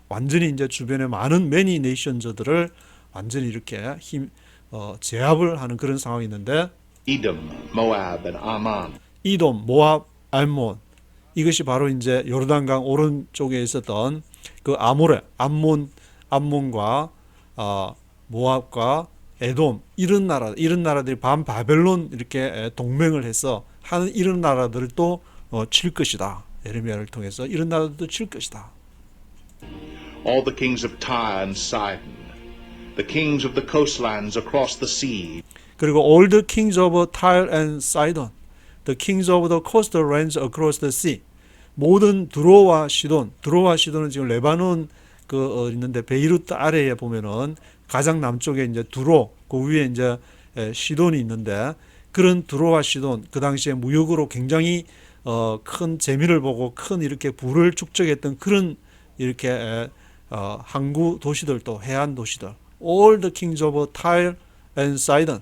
완전히 이제 주변에 많은 매니 네이션즈들을 완전히 이렇게 제압을 하는 그런 상황이 있는데, Edom, Moab, and Ammon. 이돔, 모압, 암몬, 이것이 바로 이제 요르단강 오른쪽에 있었던 그 암몬과 모압과 에돔, 이런 나라들이 반 바벨론 이렇게 동맹을 해서 하는 이런 나라들을 또 칠 것이다. 예레미야를 통해서 이런 나라들도 칠 것이다. All the kings of Tyre and Sidon, the kings of the coastlands across the sea, 그리고 all the kings of Tyre and Sidon, the kings of the coastal lands across the sea, 모든 드로와 시돈은 지금 레바논 있는데 베이루트 아래에 보면은 가장 남쪽에 이제 두로, 그 위에 이제 시돈이 있는데, 그런 두로와 시돈, 그 당시에 무역으로 굉장히 큰 재미를 보고 큰 이렇게 부를 축적했던 그런 이렇게 항구 도시들도, 해안 도시들, all the kings of Tyre and Sidon,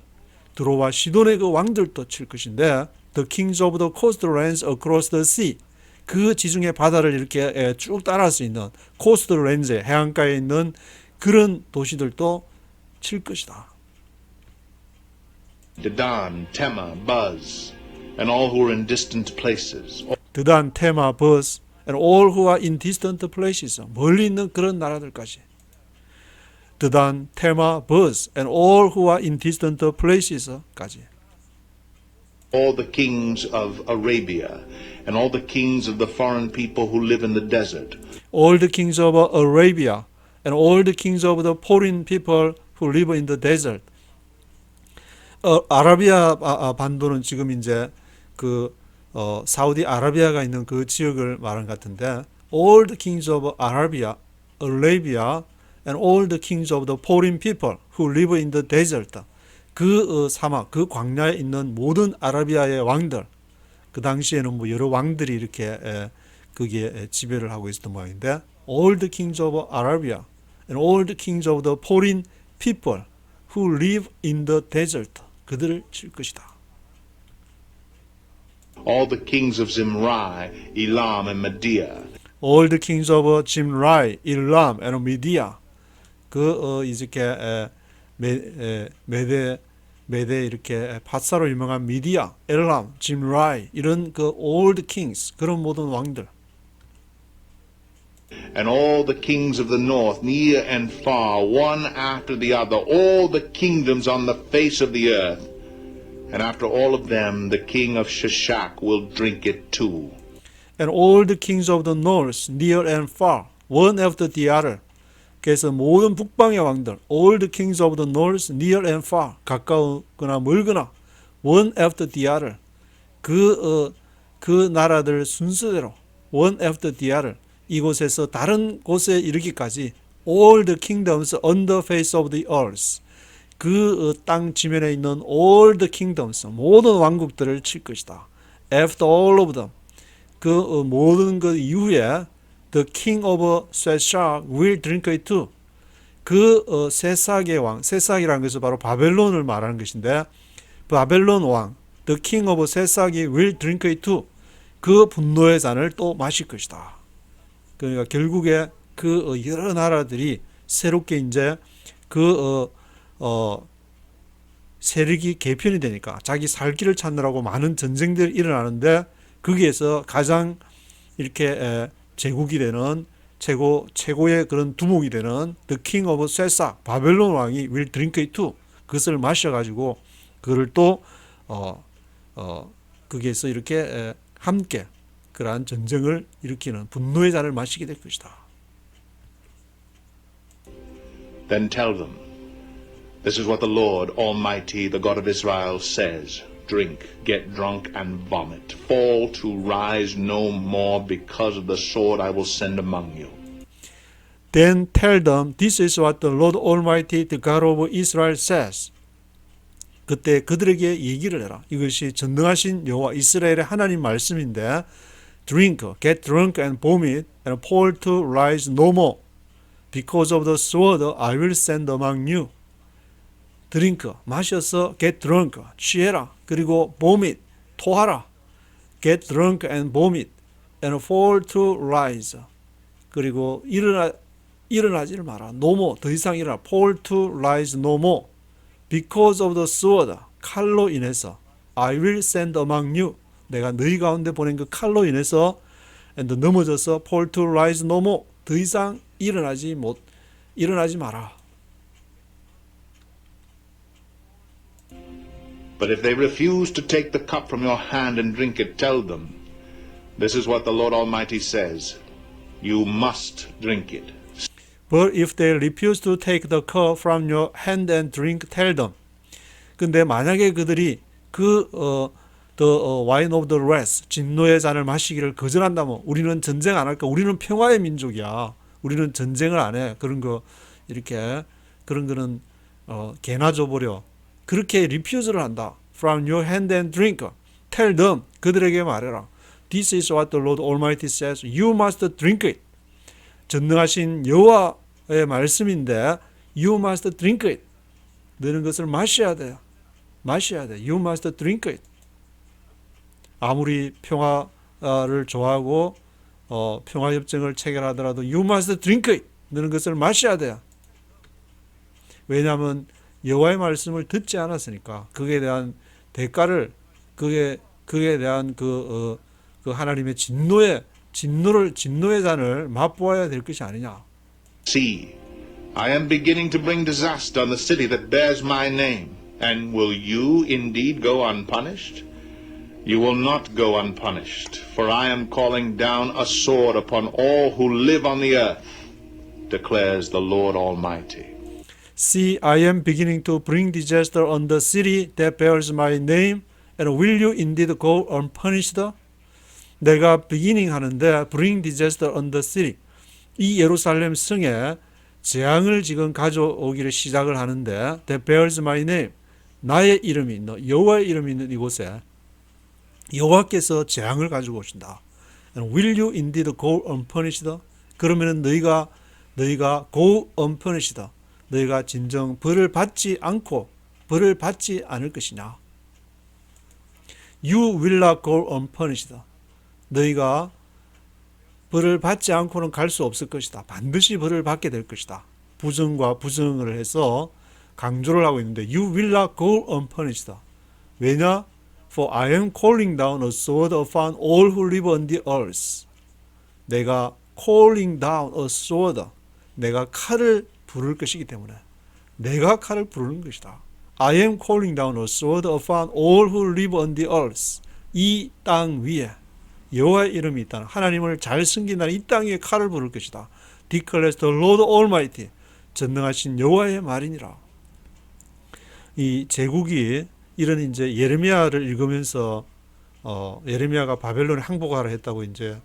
두로와 시돈의 그 왕들도 칠 것인데, the kings of the coastal lands across the sea, 그 지중해 바다를 이렇게 쭉 따라갈 수 있는 코스트 렌즈, 해안가에 있는 그런 도시들도 칠 것이다. Dedan, Tema, Buz, and all who are in distant places. 드단, 테마, 버스, and all who are in distant places, 멀리 있는 그런 나라들까지. 드단, 테마, 버스, and all who are in distant places까지. All the kings of Arabia, and all the kings of the foreign people who live in the desert. All the kings of Arabia, and all the kings of the foreign people who live in the desert. 아라비아 반도는 지금 이제 그 사우디 아라비아가 있는 그 지역을 말한 것 같은데, all the kings of Arabia, and all the kings of the foreign people who live in the desert. 그 사막, 그 광야에 있는 모든 아라비아의 왕들, 그 당시에는 뭐 여러 왕들이 이렇게 거기에 지배를 하고 있었던 모양인데, all the kings of Arabia and all the kings of the foreign people who live in the desert, 그들을 칠 것이다. all the kings of Zimri, Elam, and Media. All the kings of Zimri, Elam, and Media. 이렇게 메대 이렇게 파사로 유명한 미디아, 엘람, 짐라이 이런 그 old kings 그런 모든 왕들. And all the kings of the north, near and far, one after the other, all the kingdoms on the face of the earth. And after all of them, the king of Shishak will drink it too. And all the kings of the north, near and far, one after the other. 그래서 모든 북방의 왕들, all the kings of the north, near and far, 가까우거나 멀거나, one after the other. 그 나라들 순서대로, one after the other. 이곳에서 다른 곳에 이르기까지 all the kingdoms on the face of the earth. 그 땅 지면에 있는 all the kingdoms, 모든 왕국들을 칠 것이다. After all of them. 그 모든 그 이후에 the king of Sheshach will drink it too. 그 세삭의 왕, 세삭이라는 것은 바로 바벨론을 말하는 것인데 바벨론 왕, the king of 세삭이 will drink it too. 그 분노의 잔을 또 마실 것이다. 그러니까 결국에 그 여러 나라들이 새롭게 이제 세력이 개편이 되니까 자기 살 길을 찾느라고 많은 전쟁들이 일어나는데 거기에서 가장 이렇게 제국이 되는 최고의 그런 두목이 되는 The King of 세삭 바벨론 왕이 will drink it too. 그것을 마셔가지고 그를 또 거기에서 이렇게 함께 그러한 전쟁을 일으키는 분노의 잔을 마시게 될 것이다. Then tell them, this is what the Lord Almighty, the God of Israel, says. Drink, get drunk, and vomit. Fall to rise no more because of the sword I will send among you. Then tell them, this is what the Lord Almighty, the God of Israel says. 그때 그들에게 얘기를 해라. 이것이 전능하신 여호와 이스라엘의 하나님 말씀인데 Drink, get drunk and vomit, and fall to rise no more. Because of the sword I will send among you. Drink, 마셔서 get drunk, 취해라. 그리고 vomit, 토하라. Get drunk and vomit, and fall to rise. 그리고 일어나지를 마라. No more, 더 이상 일어나. Fall to rise no more. Because of the sword, 칼로 인해서 I will send among you. 내가 너희 가운데 보낸 그 칼로 인해서 and 넘어져서 fall to rise no more. 더 이상 일어나지 마라. But if they refuse to take the cup from your hand and drink it, tell them, this is what the Lord Almighty says. You must drink it. But if they refuse to take the cup from your hand and drink, tell them. 근데 만약에 그들이 the wine of the wrath, 진노의 잔을 마시기를 거절한다면 우리는 전쟁 안 할까? 우리는 평화의 민족이야. 우리는 전쟁을 안 해. 그런 거 이렇게 그런 거는 개나 줘버려. 그렇게 리퓨즈를 한다. From your hand and drink. Tell them. 그들에게 말해라. This is what the Lord Almighty says. You must drink it. 전능하신 여호와의 말씀인데 You must drink it. 너는 것을 마셔야 돼. 마셔야 돼. You must drink it. 아무리 평화를 좋아하고 평화협정을 체결하더라도 You must drink it. 너는 것을 마셔야 돼. 왜냐하면 여호와의 말씀을 듣지 않았으니까 그에 대한 대가를 그에 대한 그 하나님의 진노의 잔을 맛보아야 될 것이 아니냐. See, I am beginning to bring disaster on the city that bears my name. And will you indeed go unpunished? You will not go unpunished, for I am calling down a sword upon all who live on the earth, declares the Lord Almighty. See, I am beginning to bring disaster on the city that bears my name, and will you indeed go unpunished? 내가 beginning 하는데 bring disaster on the city. 이 예루살렘 성에 재앙을 지금 가져오기를 시작을 하는데 that bears my name. 나의 이름이 있는 여호와의 이름이 있는 이곳에 여호와께서 재앙을 가지고 오신다. And will you indeed go unpunished? 그러면은 너희가 go unpunished. 너희가 진정 벌을 받지 않을 것이냐. You will not go unpunished. 너희가 벌을 받지 않고는 갈 수 없을 것이다. 반드시 벌을 받게 될 것이다. 부정과 부정을 해서 강조를 하고 있는데 You will not go unpunished. 왜냐? For I am calling down a sword upon all who live on the earth. 내가 calling down a sword. 내가 칼을 부를 것이기 때문에 내가 칼을 부르는 것이다. I am calling down a sword upon all who live on the earth. 이 땅 위에 여호와의 이름이 있다는 하나님을 잘 숨긴다는 이 땅 위에 칼을 부를 것이다. Declares the Lord Almighty. 전능하신 여호와의 말이니라. 이 제국이 이런 이제 예레미야를 읽으면서 예레미야가 바벨론에 항복하라 했다고 이제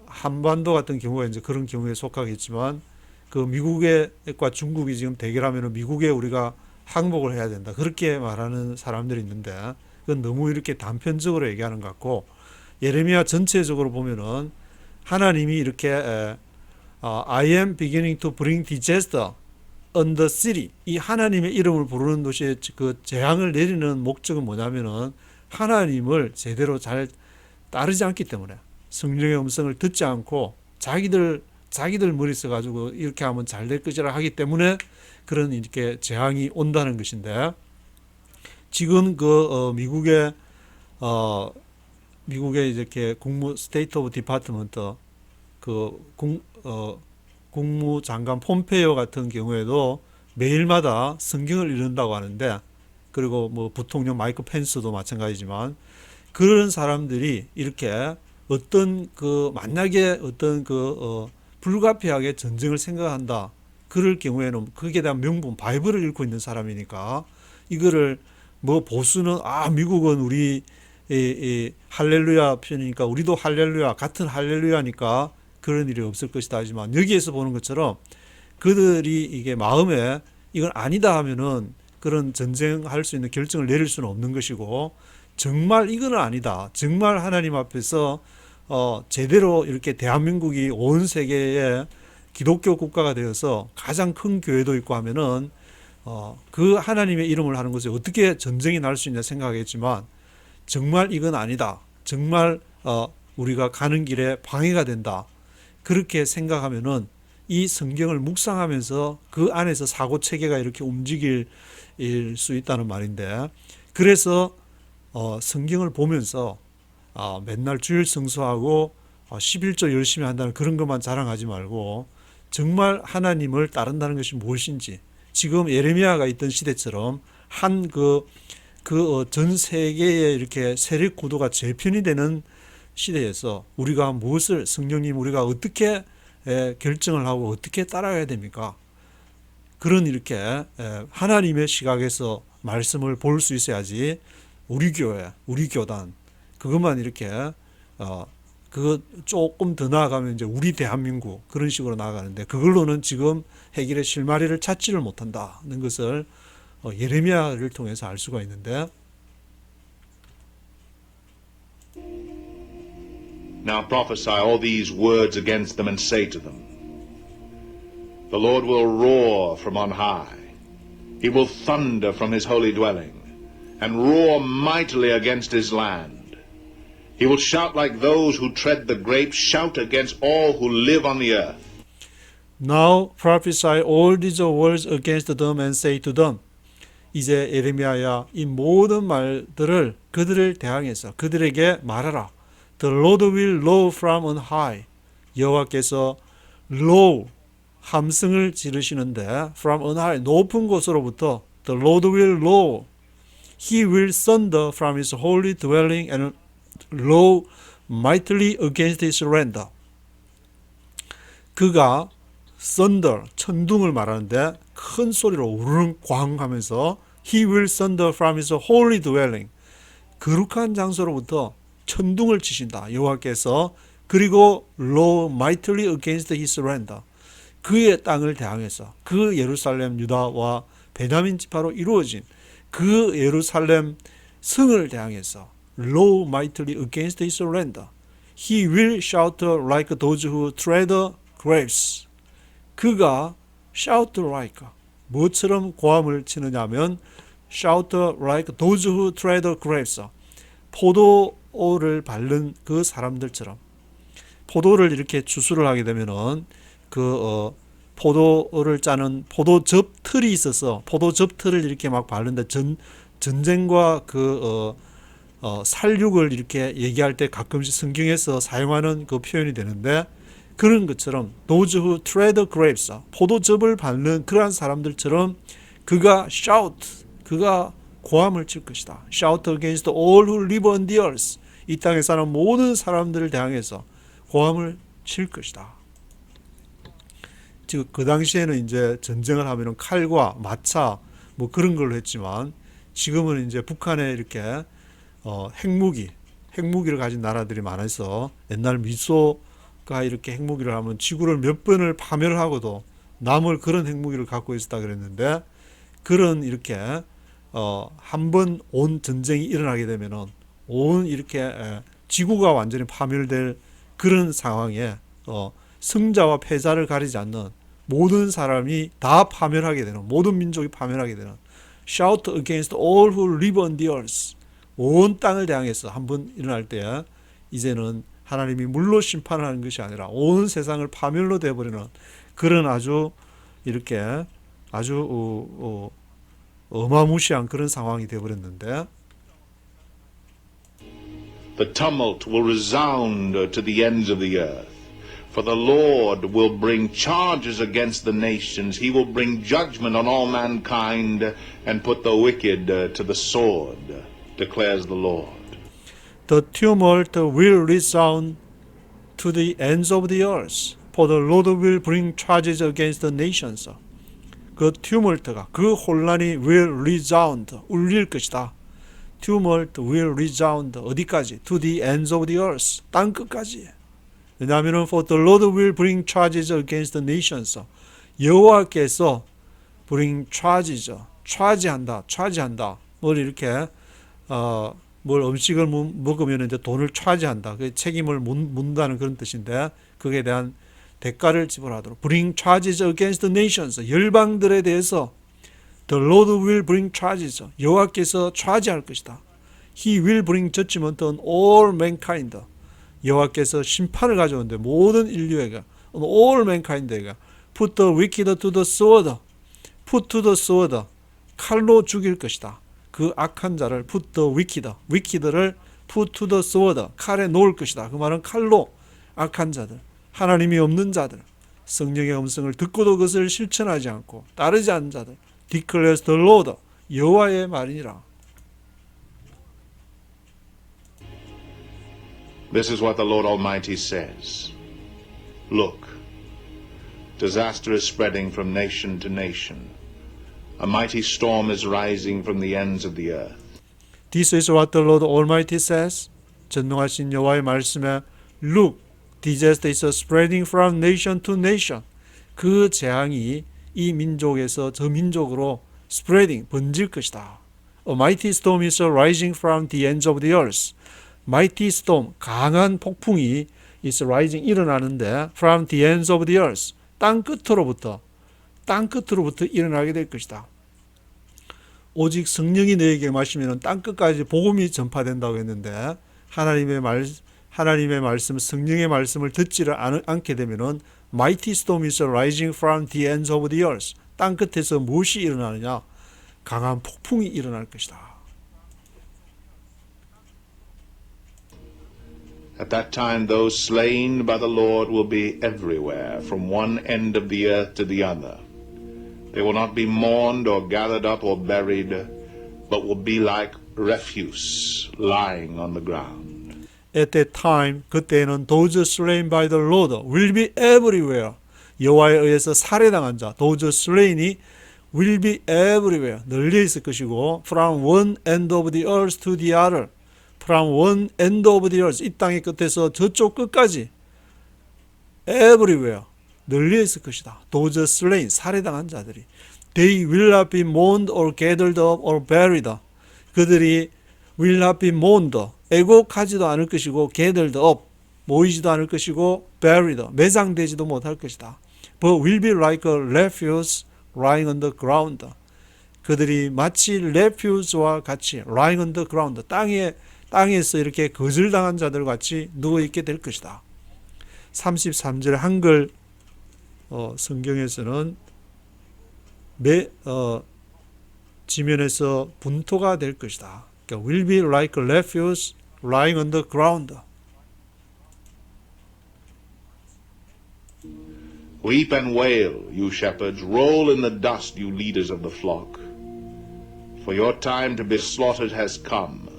한반도 같은 경우가 이제 그런 경우에 속하겠지만 그 미국과 중국이 지금 대결하면 미국에 우리가 항복을 해야 된다. 그렇게 말하는 사람들이 있는데 그건 너무 이렇게 단편적으로 얘기하는 것 같고 예레미야 전체적으로 보면은 하나님이 이렇게 I am beginning to bring disaster on the city. 이 하나님의 이름을 부르는 도시에 그 재앙을 내리는 목적은 뭐냐면은 하나님을 제대로 잘 따르지 않기 때문에 성령의 음성을 듣지 않고 자기들 머리 써가지고 이렇게 하면 잘 될 것이라 하기 때문에 그런 이렇게 재앙이 온다는 것인데 지금 미국의 이렇게 스테이트 오브 디파트먼트 국무장관 폼페이오 같은 경우에도 매일마다 성경을 읽는다고 하는데 그리고 뭐 부통령 마이크 펜스도 마찬가지지만 그런 사람들이 이렇게 만약에 불가피하게 전쟁을 생각한다. 그럴 경우에는 거기에 대한 명분, 바이블을 읽고 있는 사람이니까 이거를 보수는 미국은 우리 할렐루야 편이니까 우리도 할렐루야 같은 할렐루야니까 그런 일이 없을 것이다 하지만 여기에서 보는 것처럼 그들이 이게 마음에 이건 아니다 하면은 그런 전쟁할 수 있는 결정을 내릴 수는 없는 것이고 정말 이건 아니다. 정말 하나님 앞에서 제대로 이렇게 대한민국이 온 세계에 기독교 국가가 되어서 가장 큰 교회도 있고 하면은 그 하나님의 이름을 하는 것에 어떻게 전쟁이 날 수 있냐 생각하겠지만 정말 이건 아니다. 정말 우리가 가는 길에 방해가 된다. 그렇게 생각하면은 이 성경을 묵상하면서 그 안에서 사고 체계가 이렇게 움직일 수 있다는 말인데 그래서 성경을 보면서 맨날 주일 성수하고 11조 열심히 한다는 그런 것만 자랑하지 말고 정말 하나님을 따른다는 것이 무엇인지 지금 예레미야가 있던 시대처럼 전 세계에 이렇게 세력 구도가 재편이 되는 시대에서 우리가 무엇을 성령님 우리가 어떻게 결정을 하고 어떻게 따라가야 됩니까? 그런 이렇게 하나님의 시각에서 말씀을 볼 수 있어야지 우리 교회, 우리 교단 그것만 이렇게 그거 조금 더 나아가면 이제 우리 대한민국 그런 식으로 나아가는데 그걸로는 지금 해결의 실마리를 찾지를 못한다는 것을 예레미야를 통해서 알 수가 있는데 Now prophesy all these words against them and say to them, The Lord will roar from on high. He will thunder from his holy dwelling and roar mightily against his land. He will shout like those who tread the grapes, shout against all who live on the earth. Now prophesy all these words against them and say to them. 이제 예레미야야 이 모든 말들을 그들을 대항해서 그들에게 말하라. The Lord will roar from on high. 여호와께서 roar 함성을 지르시는데 from on high 높은 곳으로부터 The Lord will roar. He will thunder from his holy dwelling and roar mightily against his land. 그가 thunder 천둥을 말하는데 큰 소리로 우르릉 광 하면서 He will thunder from his holy dwelling. 거룩한 장소로부터 천둥을 치신다. 여호와께서 그리고 roar mightily against his land. 그의 땅을 대항해서 그 예루살렘 유다와 베냐민 지파로 이루어진 그 예루살렘 성을 대항해서 roar mightily against his land. He will shout like those who tread grapes. 그가 shout like 뭐처럼 고함을 치느냐 하면 shout like those who tread grapes. 포도를 밟는 그 사람들처럼. 포도를 이렇게 추수를 하게 되면은 포도를 짜는 포도즙 틀이 있어서 포도즙 틀을 이렇게 막 바르는데 전쟁과 살육을 이렇게 얘기할 때 가끔씩 성경에서 사용하는 그 표현이 되는데, 그런 것처럼 those who tread grapes, 포도즙을 밟는 그러한 사람들처럼 그가 shout, 그가 고함을 칠 것이다. shout against all who live on the earth. 이 땅에 사는 모든 사람들을 대항해서 고함을 칠 것이다. 즉 그 당시에는 이제 전쟁을 하면은 칼과 마차 뭐 그런 걸로 했지만, 지금은 이제 북한에 이렇게 핵무기를 가진 나라들이 많아서, 옛날 미소가 이렇게 핵무기를 하면 지구를 몇 번을 파멸을 하고도 남을 그런 핵무기를 갖고 있었다 그랬는데, 그런 이렇게 한 번 온 전쟁이 일어나게 되면은 온 이렇게 지구가 완전히 파멸될 그런 상황에 승자와 패자를 가리지 않는 모든 사람이 다 파멸하게 되는, 모든 민족이 파멸하게 되는 shout against all who live on the earth. 온 땅을 대항해서 한번 일어날 때 이제는 하나님이 물로 심판하는 것이 아니라 온 세상을 파멸로 되어버리는 그런 아주 이렇게 아주 어마무시한 그런 상황이 되어버렸는데, The tumult will resound to the ends of the earth. For the Lord will bring charges against the nations. He will bring judgment on all mankind and put the wicked to the sword, declares the Lord. The tumult will resound to the ends of the earth. For the Lord will bring charges against the nations. 그 tumult가, 그 혼란이 will resound, 울릴 것이다. tumult will resound, 어디까지? To the ends of the earth, 땅 끝까지. 왜냐하면 for the Lord will bring charges against the nations. 여호와께서 bring charges, 차지한다. 뭘 이렇게 뭘 음식을 먹으면 이제 돈을 차지한다. 그 책임을 묻는다는 그런 뜻인데, 그에 대한 대가를 지불하도록 bring charges against the nations. 열방들에 대해서 the Lord will bring charges. 여호와께서 차지할 것이다. He will bring judgment on all mankind. 여호와께서 심판을 가져오는데 모든 인류에게, all mankind에게 put the wicked to the sword. put to the sword. 칼로 죽일 것이다. 그 악한 자를 put the wicked를 put to the sword. 칼에 놓을 것이다. 그 말은 칼로 악한 자들, 하나님이 없는 자들, 성령의 음성을 듣고도 그것을 실천하지 않고 따르지 않는 자들, declares the Lord. 여호와의 말이니라. This is what the Lord Almighty says. Look, disaster is spreading from nation to nation. A mighty storm is rising from the ends of the earth. This is what the Lord Almighty says. 전능하신 여호와의 말씀에 Look, disaster is spreading from nation to nation. 그 재앙이 이 민족에서 저 민족으로 spreading, 번질 것이다. A mighty storm is rising from the ends of the earth. Mighty storm, 강한 폭풍이 is rising, 일어나는데 from the ends of the earth, 땅 끝으로부터 일어나게 될 것이다. 오직 성령이 너에게 마시면 땅 끝까지 복음이 전파된다고 했는데, 하나님의 말씀, 성령의 말씀을 듣지를 않게 되면은 mighty storm is rising from the ends of the earth. 땅 끝에서 무엇이 일어나느냐? 강한 폭풍이 일어날 것이다. At that time, those slain by the Lord will be everywhere, from one end of the earth to the other. They will not be mourned or gathered up or buried, but will be like refuse lying on the ground. At that time, 그때에는 those slain by the Lord will be everywhere. 여호와에 의해서 살해당한 자, those slain이 will be everywhere, 널리 있을 것이고, from one end of the earth to the other. From one end of the earth, 이 땅의 끝에서 저쪽 끝까지 everywhere, 널리 있을 것이다. Those slain, 살해당한 자들이 They will not be mourned or gathered up or buried. 그들이 will not be mourned, 애곡하지도 않을 것이고, gathered up, 모이지도 않을 것이고, buried, 매장되지도 못할 것이다. But will be like a refuse lying on the ground. 그들이 마치 refuge와 같이 lying on the ground, 땅에서 이렇게 거절당한 자들 같이 누워있게 될 것이다. 33절 한글 성경에서는 지면에서 분토가 될 것이다. 그러니까 will be like refuse lying on the ground. Weep and wail, you shepherds, roll in the dust, you leaders of the flock. For your time to be slaughtered has come.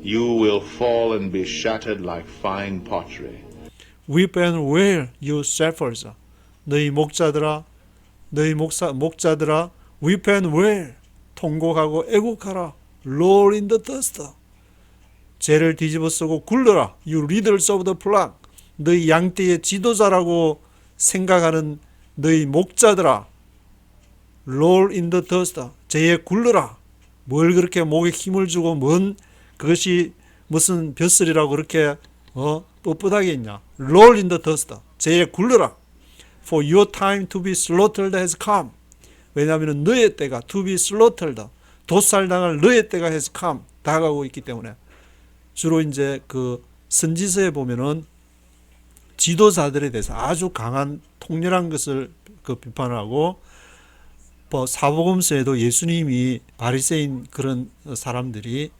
You will fall and be shattered like fine pottery. Weep and wail, you shepherds. 너희 목자들아, 목자들아, weep and wail. 통곡하고 애곡하라. Roll in the dust. 죄를 뒤집어 쓰고 굴러라. You leaders of the flock. 너희 양떼의 지도자라고 생각하는 너희 목자들아. Roll in the dust. 죄에 굴러라. 뭘 그렇게 목에 힘을 주고 그것이 무슨 벼슬이라고 그렇게 뻣뻣하게 있냐. Roll in the dust. 죄에 굴러라. For your time to be slaughtered has come. 왜냐하면 너의 때가 to be slaughtered, 도살당할 너의 때가 has come, 다가오고 있기 때문에. 주로 이제 그 선지서에 보면은 지도자들에 대해서 아주 강한 통렬한 것을 비판하고, 사복음서에도 예수님이 바리새인 그런 사람들이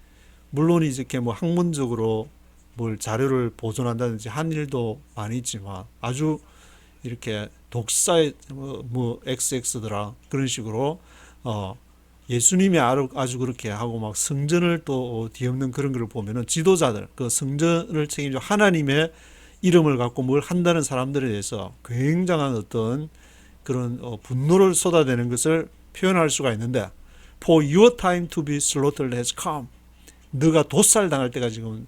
물론 이렇게 학문적으로 뭘 자료를 보존한다든지 한 일도 많이 있지만 아주 이렇게 독사의 XX더라 그런 식으로 예수님이 아주 그렇게 하고 막 성전을 또 뒤엎는 그런 걸 보면은 지도자들, 그 성전을 책임져 하나님의 이름을 갖고 뭘 한다는 사람들에 대해서 굉장한 어떤 그런 분노를 쏟아내는 것을 표현할 수가 있는데, For your time to be slaughtered has come. 너가 도살당할 때가 지금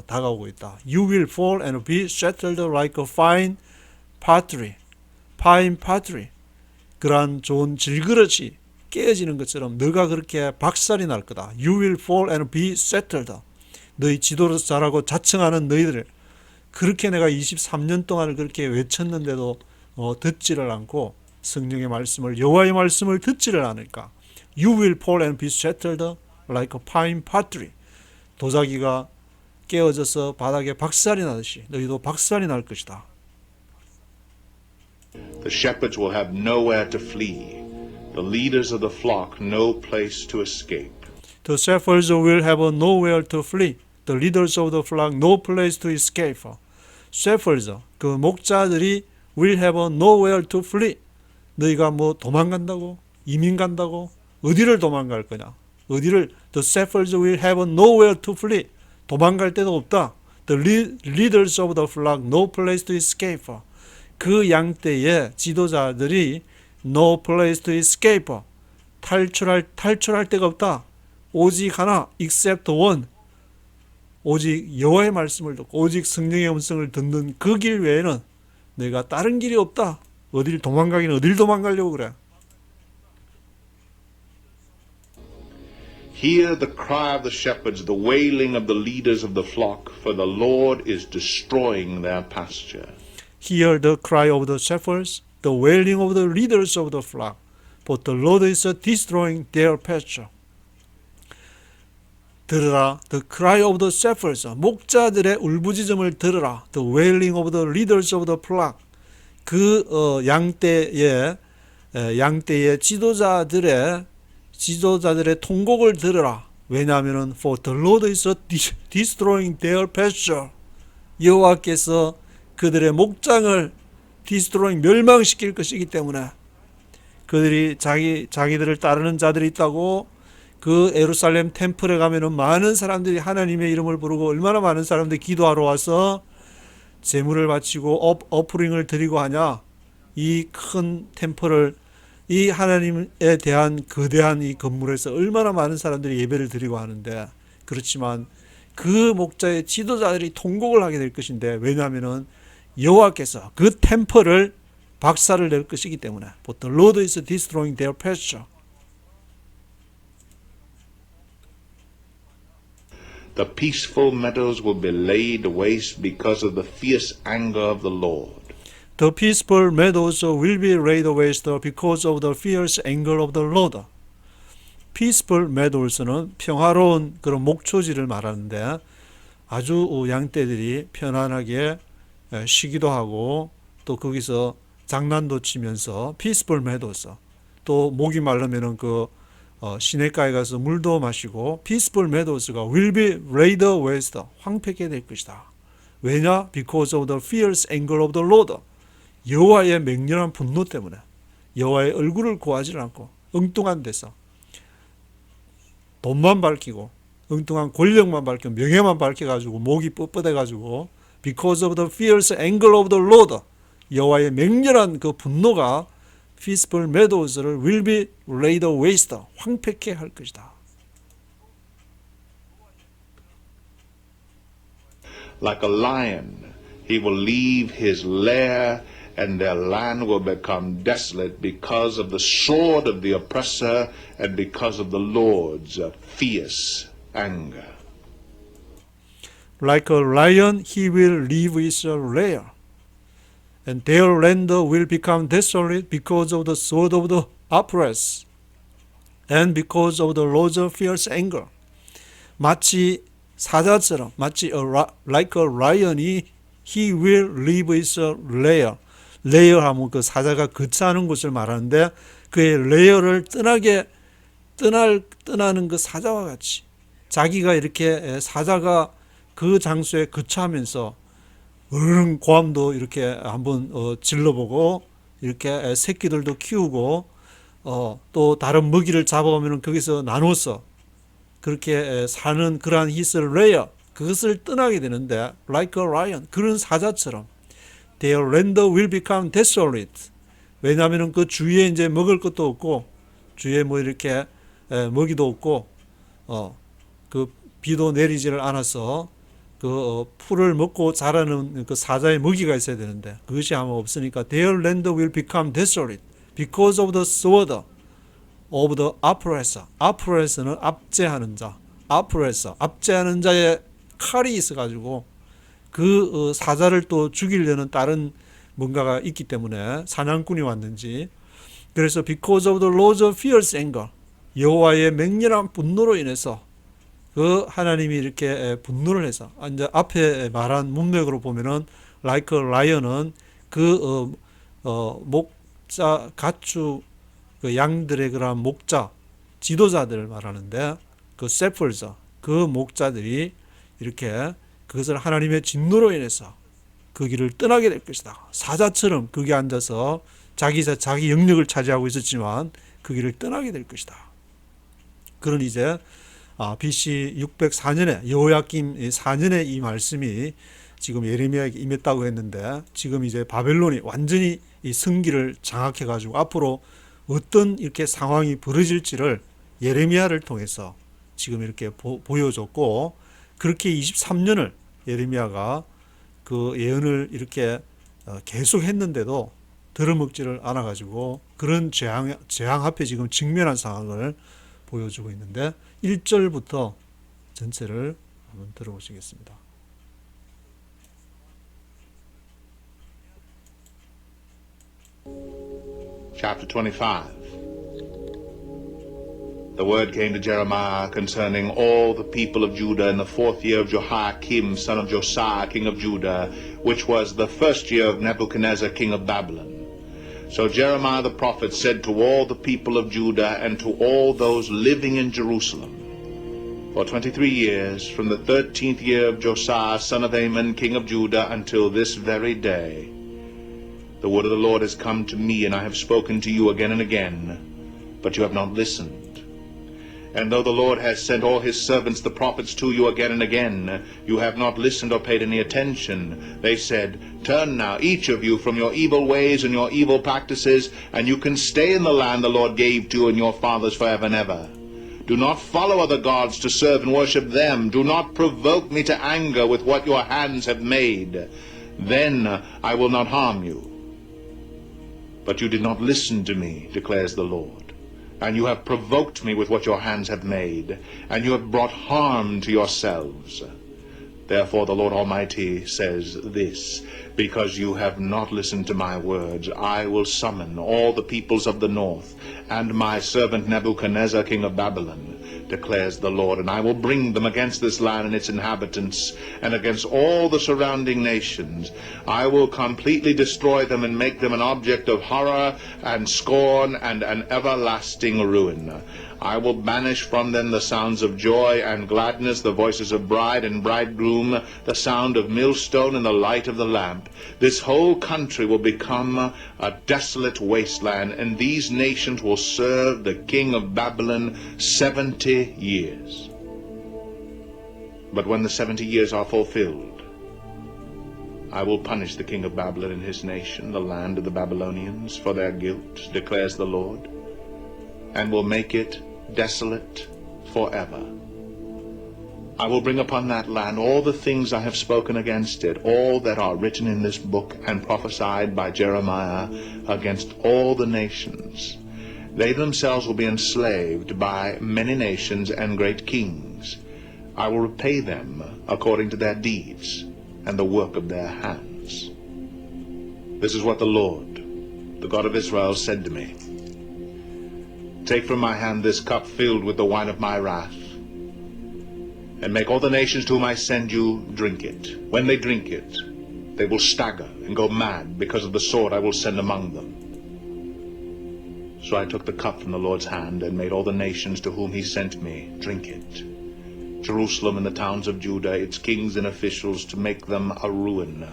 다가오고 있다. You will fall and be shattered like a fine pottery. fine pottery. 그러한 좋은 질그릇이 깨어지는 것처럼 너가 그렇게 박살이 날 거다. You will fall and be shattered. 너희 지도자라고 자청하는 너희들, 그렇게 내가 23년 동안을 그렇게 외쳤는데도 듣지를 않고 성령의 말씀을, 여호와의 말씀을 듣지를 않으니까 You will fall and be shattered like a fine pottery. 도자기가 깨어져서 바닥에 박살이 나듯이 너희도 박살이 날 것이다. The shepherds will have nowhere to flee. The leaders of the flock no place to escape. The shepherds will have nowhere to flee. The leaders of the flock no place to escape. Shepherds, 그 목자들이 will have nowhere to flee. 너희가 도망간다고? 이민 간다고? 어디를 도망갈 거냐? The shepherds will have nowhere to flee. 도망갈 데도 없다. The leaders of the flock no place to escape. 그 양떼의 지도자들이 no place to escape. 탈출할 데가 없다. 오직 하나, except one. 오직 여호와의 말씀을 듣고 오직 성령의 음성을 듣는 그 길 외에는 내가 다른 길이 없다. 어딜 도망가려고 그래. Hear the cry of the shepherds, the wailing of the leaders of the flock, for the Lord is destroying their pasture. Hear the cry of the shepherds, the wailing of the leaders of the flock, for the Lord is destroying their pasture. 들으라, the cry of the shepherds, 목자들의 울부짖음을 들으라, the wailing of the leaders of the flock, 그 양떼의 지도자들의 통곡을 들으라. 왜냐하면은 for the Lord is destroying their pasture. 여호와께서 그들의 목장을 멸망시킬 것이기 때문에, 그들이 자기들을 따르는 자들이 있다고 그 예루살렘 템플에 가면은 많은 사람들이 하나님의 이름을 부르고 얼마나 많은 사람들이 기도하러 와서 제물을 바치고 오프링을 드리고 하냐. 이 큰 템플을, 이 하나님에 대한 거대한 이 건물에서 얼마나 많은 사람들이 예배를 드리고 하는데, 그렇지만 그 목자의 지도자들이 통곡을 하게 될 것인데, 왜냐하면은 여호와께서 그 템플을 박살을 낼 것이기 때문에. But the Lord is destroying their pasture. The peaceful meadows will be laid waste because of the fierce anger of the Lord. The peaceful meadows will be laid waste because of the fierce anger of the Lord. peaceful meadows는 평화로운 그런 목초지를 말하는데 아주 양떼들이 편안하게 쉬기도 하고 또 거기서 장난도 치면서 peaceful meadows, 또 목이 마르면은 그 시냇가에 가서 물도 마시고 peaceful meadows가 will be laid waste, 황폐게 될 것이다. 왜냐? Because of the fierce anger of the Lord. 여호와의 맹렬한 분노 때문에 여호와의 얼굴을 구하지 않고 엉뚱한 데서 돈만 밝히고 엉뚱한 권력만 밝히고 명예만 밝혀가지고 목이 뻣뻣해가지고 because of the fierce anger of the Lord, 여호와의 맹렬한 그 분노가 peaceful meadows를 will be laid waste, 황폐케 할 것이다. Like a lion, he will leave his lair, and their land will become desolate because of the sword of the oppressor and because of the Lord's fierce anger. Like a lion, he will leave his lair, and their land will become desolate because of the sword of the oppressor and because of the Lord's fierce anger. 마치 사자처럼, 마치 like a lion이 he will leave his lair. 레이어 하면 그 사자가 거처하는 곳을 말하는데 그의 레이어를 떠나는 그 사자와 같이 자기가 이렇게 사자가 그 장소에 거처하면서 어른 고함도 이렇게 한번 질러보고 이렇게 새끼들도 키우고 또 다른 먹이를 잡아오면 거기서 나눠서 그렇게 사는 그러한 his lair, 그것을 떠나게 되는데 like a lion, 그런 사자처럼 their land will become desolate. 왜냐하면 그 주위에 이제 먹을 것도 없고 주위에 뭐 이렇게 먹이도 없고 그 비도 내리지를 않아서 그 풀을 먹고 자라는 그 사자의 먹이가 있어야 되는데 그것이 아마 없으니까 their land will become desolate because of the sword of the oppressor. oppressor는 압제하는 자, oppressor, 압제하는 자의 칼이 있어가지고 그 사자를 또 죽이려는 다른 뭔가가 있기 때문에 사냥꾼이 왔는지, 그래서 because of the Lord's fierce anger, 여호와의 맹렬한 분노로 인해서 그 하나님이 이렇게 분노를 해서 이제 앞에 말한 문맥으로 보면은 like a lion은 그 목자 가축 그 양들의 그런 목자 지도자들을 말하는데 그 shepherds, 그 목자들이 이렇게 그것을 하나님의 진노로 인해서 그 길을 떠나게 될 것이다. 사자처럼 거기 앉아서 자기 영역을 차지하고 있었지만 그 길을 떠나게 될 것이다. 그런 이제 BC 604년에 여호야김 4년에 이 말씀이 지금 예레미야에게 임했다고 했는데 지금 이제 바벨론이 완전히 이 성기를 장악해 가지고 앞으로 어떤 이렇게 상황이 벌어질지를 예레미야를 통해서 지금 이렇게 보여줬고, 그렇게 23년을 예레미야가 그 예언을 이렇게 계속 했는데도 들어먹지를 않아 가지고 그런 재앙 앞에 지금 직면한 상황을 보여주고 있는데 1절부터 전체를 한번 들어보시겠습니다. Chapter 25. The word came to Jeremiah concerning all the people of Judah in the 4th year of Jehoiakim, son of Josiah, king of Judah, which was the 1st year of Nebuchadnezzar, king of Babylon. So Jeremiah the prophet said to all the people of Judah and to all those living in Jerusalem, for 23 years, from the 13th year of Josiah, son of Amon, king of Judah, until this very day, the word of the Lord has come to me, and I have spoken to you again and again, but you have not listened. And though the Lord has sent all his servants the prophets to you again and again, you have not listened or paid any attention. They said, turn now, each of you, from your evil ways and your evil practices, and you can stay in the land the Lord gave to you and your fathers forever and ever. Do not follow other gods to serve and worship them. Do not provoke me to anger with what your hands have made. Then I will not harm you. But you did not listen to me, declares the Lord. And you have provoked me with what your hands have made, and you have brought harm to yourselves. Therefore the Lord Almighty says this, because you have not listened to my words, I will summon all the peoples of the north, and my servant Nebuchadnezzar, king of Babylon, declares the Lord, and I will bring them against this land and its inhabitants, and against all the surrounding nations. I will completely destroy them and make them an object of horror and scorn and an everlasting ruin. I will banish from them the sounds of joy and gladness, the voices of bride and bridegroom, the sound of millstone and the light of the lamp. This whole country will become a desolate wasteland, and these nations will serve the king of Babylon 70 years. But when the 70 years are fulfilled, I will punish the king of Babylon and his nation, the land of the Babylonians, for their guilt, declares the Lord, and will make it desolate forever. I will bring upon that land all the things I have spoken against it, all that are written in this book and prophesied by Jeremiah against all the nations. They themselves will be enslaved by many nations and great kings. I will repay them according to their deeds and the work of their hands. This is what the Lord, the God of Israel, said to me. Take from my hand this cup filled with the wine of my wrath, and make all the nations to whom I send you drink it. When they drink it, they will stagger and go mad because of the sword I will send among them. So I took the cup from the Lord's hand and made all the nations to whom he sent me drink it. Jerusalem and the towns of Judah, its kings and officials, to make them a ruin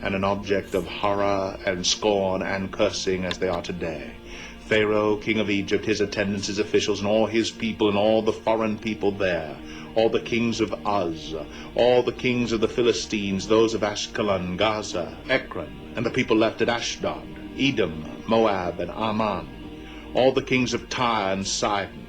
and an object of horror and scorn and cursing as they are today. Pharaoh, king of Egypt, his attendants, his officials, and all his people, and all the foreign people there, all the kings of Uz, all the kings of the Philistines, those of Ashkelon, Gaza, Ekron, and the people left at Ashdod, Edom, Moab, and Ammon, all the kings of Tyre and Sidon,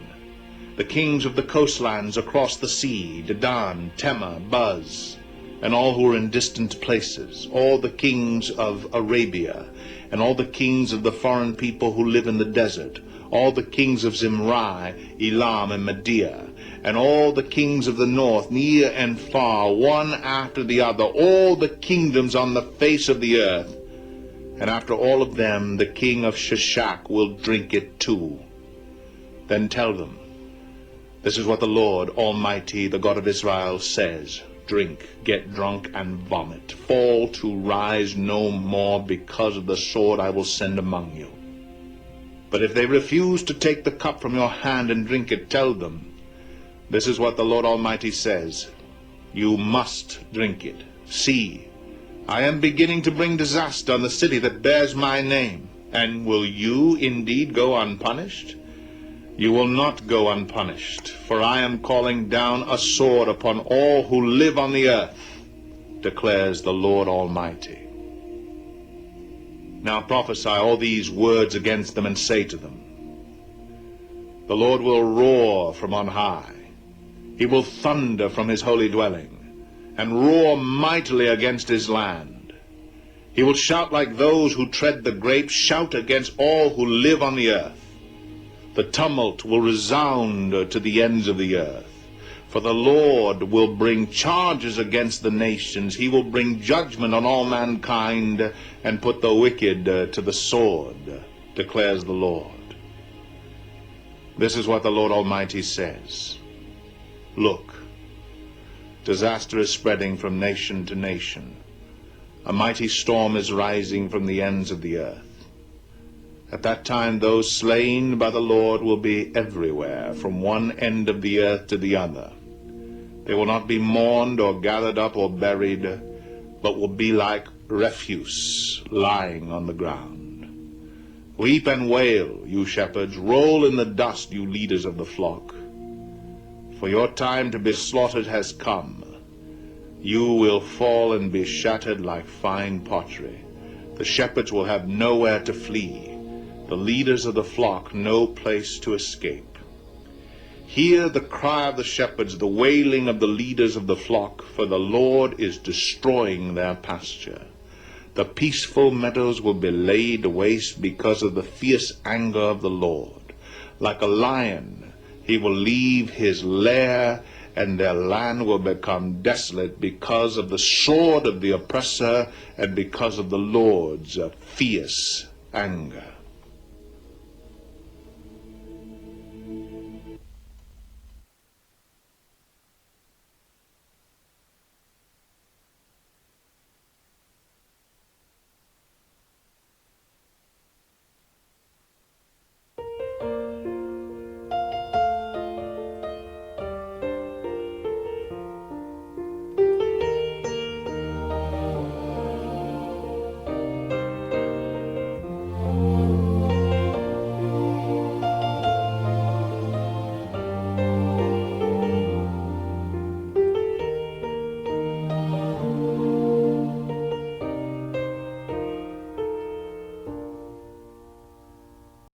the kings of the coastlands across the sea, Dedan, Tema, Buz, and all who are in distant places, all the kings of Arabia, and all the kings of the foreign people who live in the desert, all the kings of Zimri, Elam, and Media, and all the kings of the north, near and far, one after the other, all the kingdoms on the face of the earth. And after all of them, the king of Shishak will drink it too. Then tell them, this is what the Lord Almighty, the God of Israel, says. Drink, get drunk, and vomit. Fall to rise no more because of the sword I will send among you. But if they refuse to take the cup from your hand and drink it, tell them, this is what the Lord Almighty says. You must drink it. See, I am beginning to bring disaster on the city that bears my name. And will you indeed go unpunished? You will not go unpunished, for I am calling down a sword upon all who live on the earth, declares the Lord Almighty. Now prophesy all these words against them and say to them, the Lord will roar from on high. He will thunder from his holy dwelling, and roar mightily against his land. He will shout like those who tread the grapes, shout against all who live on the earth. The tumult will resound to the ends of the earth. For the Lord will bring charges against the nations. He will bring judgment on all mankind and put the wicked to the sword, declares the Lord. This is what the Lord Almighty says. Look, disaster is spreading from nation to nation. A mighty storm is rising from the ends of the earth. At that time those slain by the Lord will be everywhere, from one end of the earth to the other. They will not be mourned or gathered up or buried, but will be like refuse lying on the ground. Weep and wail, you shepherds, roll in the dust, you leaders of the flock. For your time to be slaughtered has come. You will fall and be shattered like fine pottery. The shepherds will have nowhere to flee. The leaders of the flock no place to escape. Hear the cry of the shepherds, the wailing of the leaders of the flock, for the Lord is destroying their pasture. The peaceful meadows will be laid waste because of the fierce anger of the Lord. Like a lion, he will leave his lair and their land will become desolate because of the sword of the oppressor and because of the Lord's fierce anger.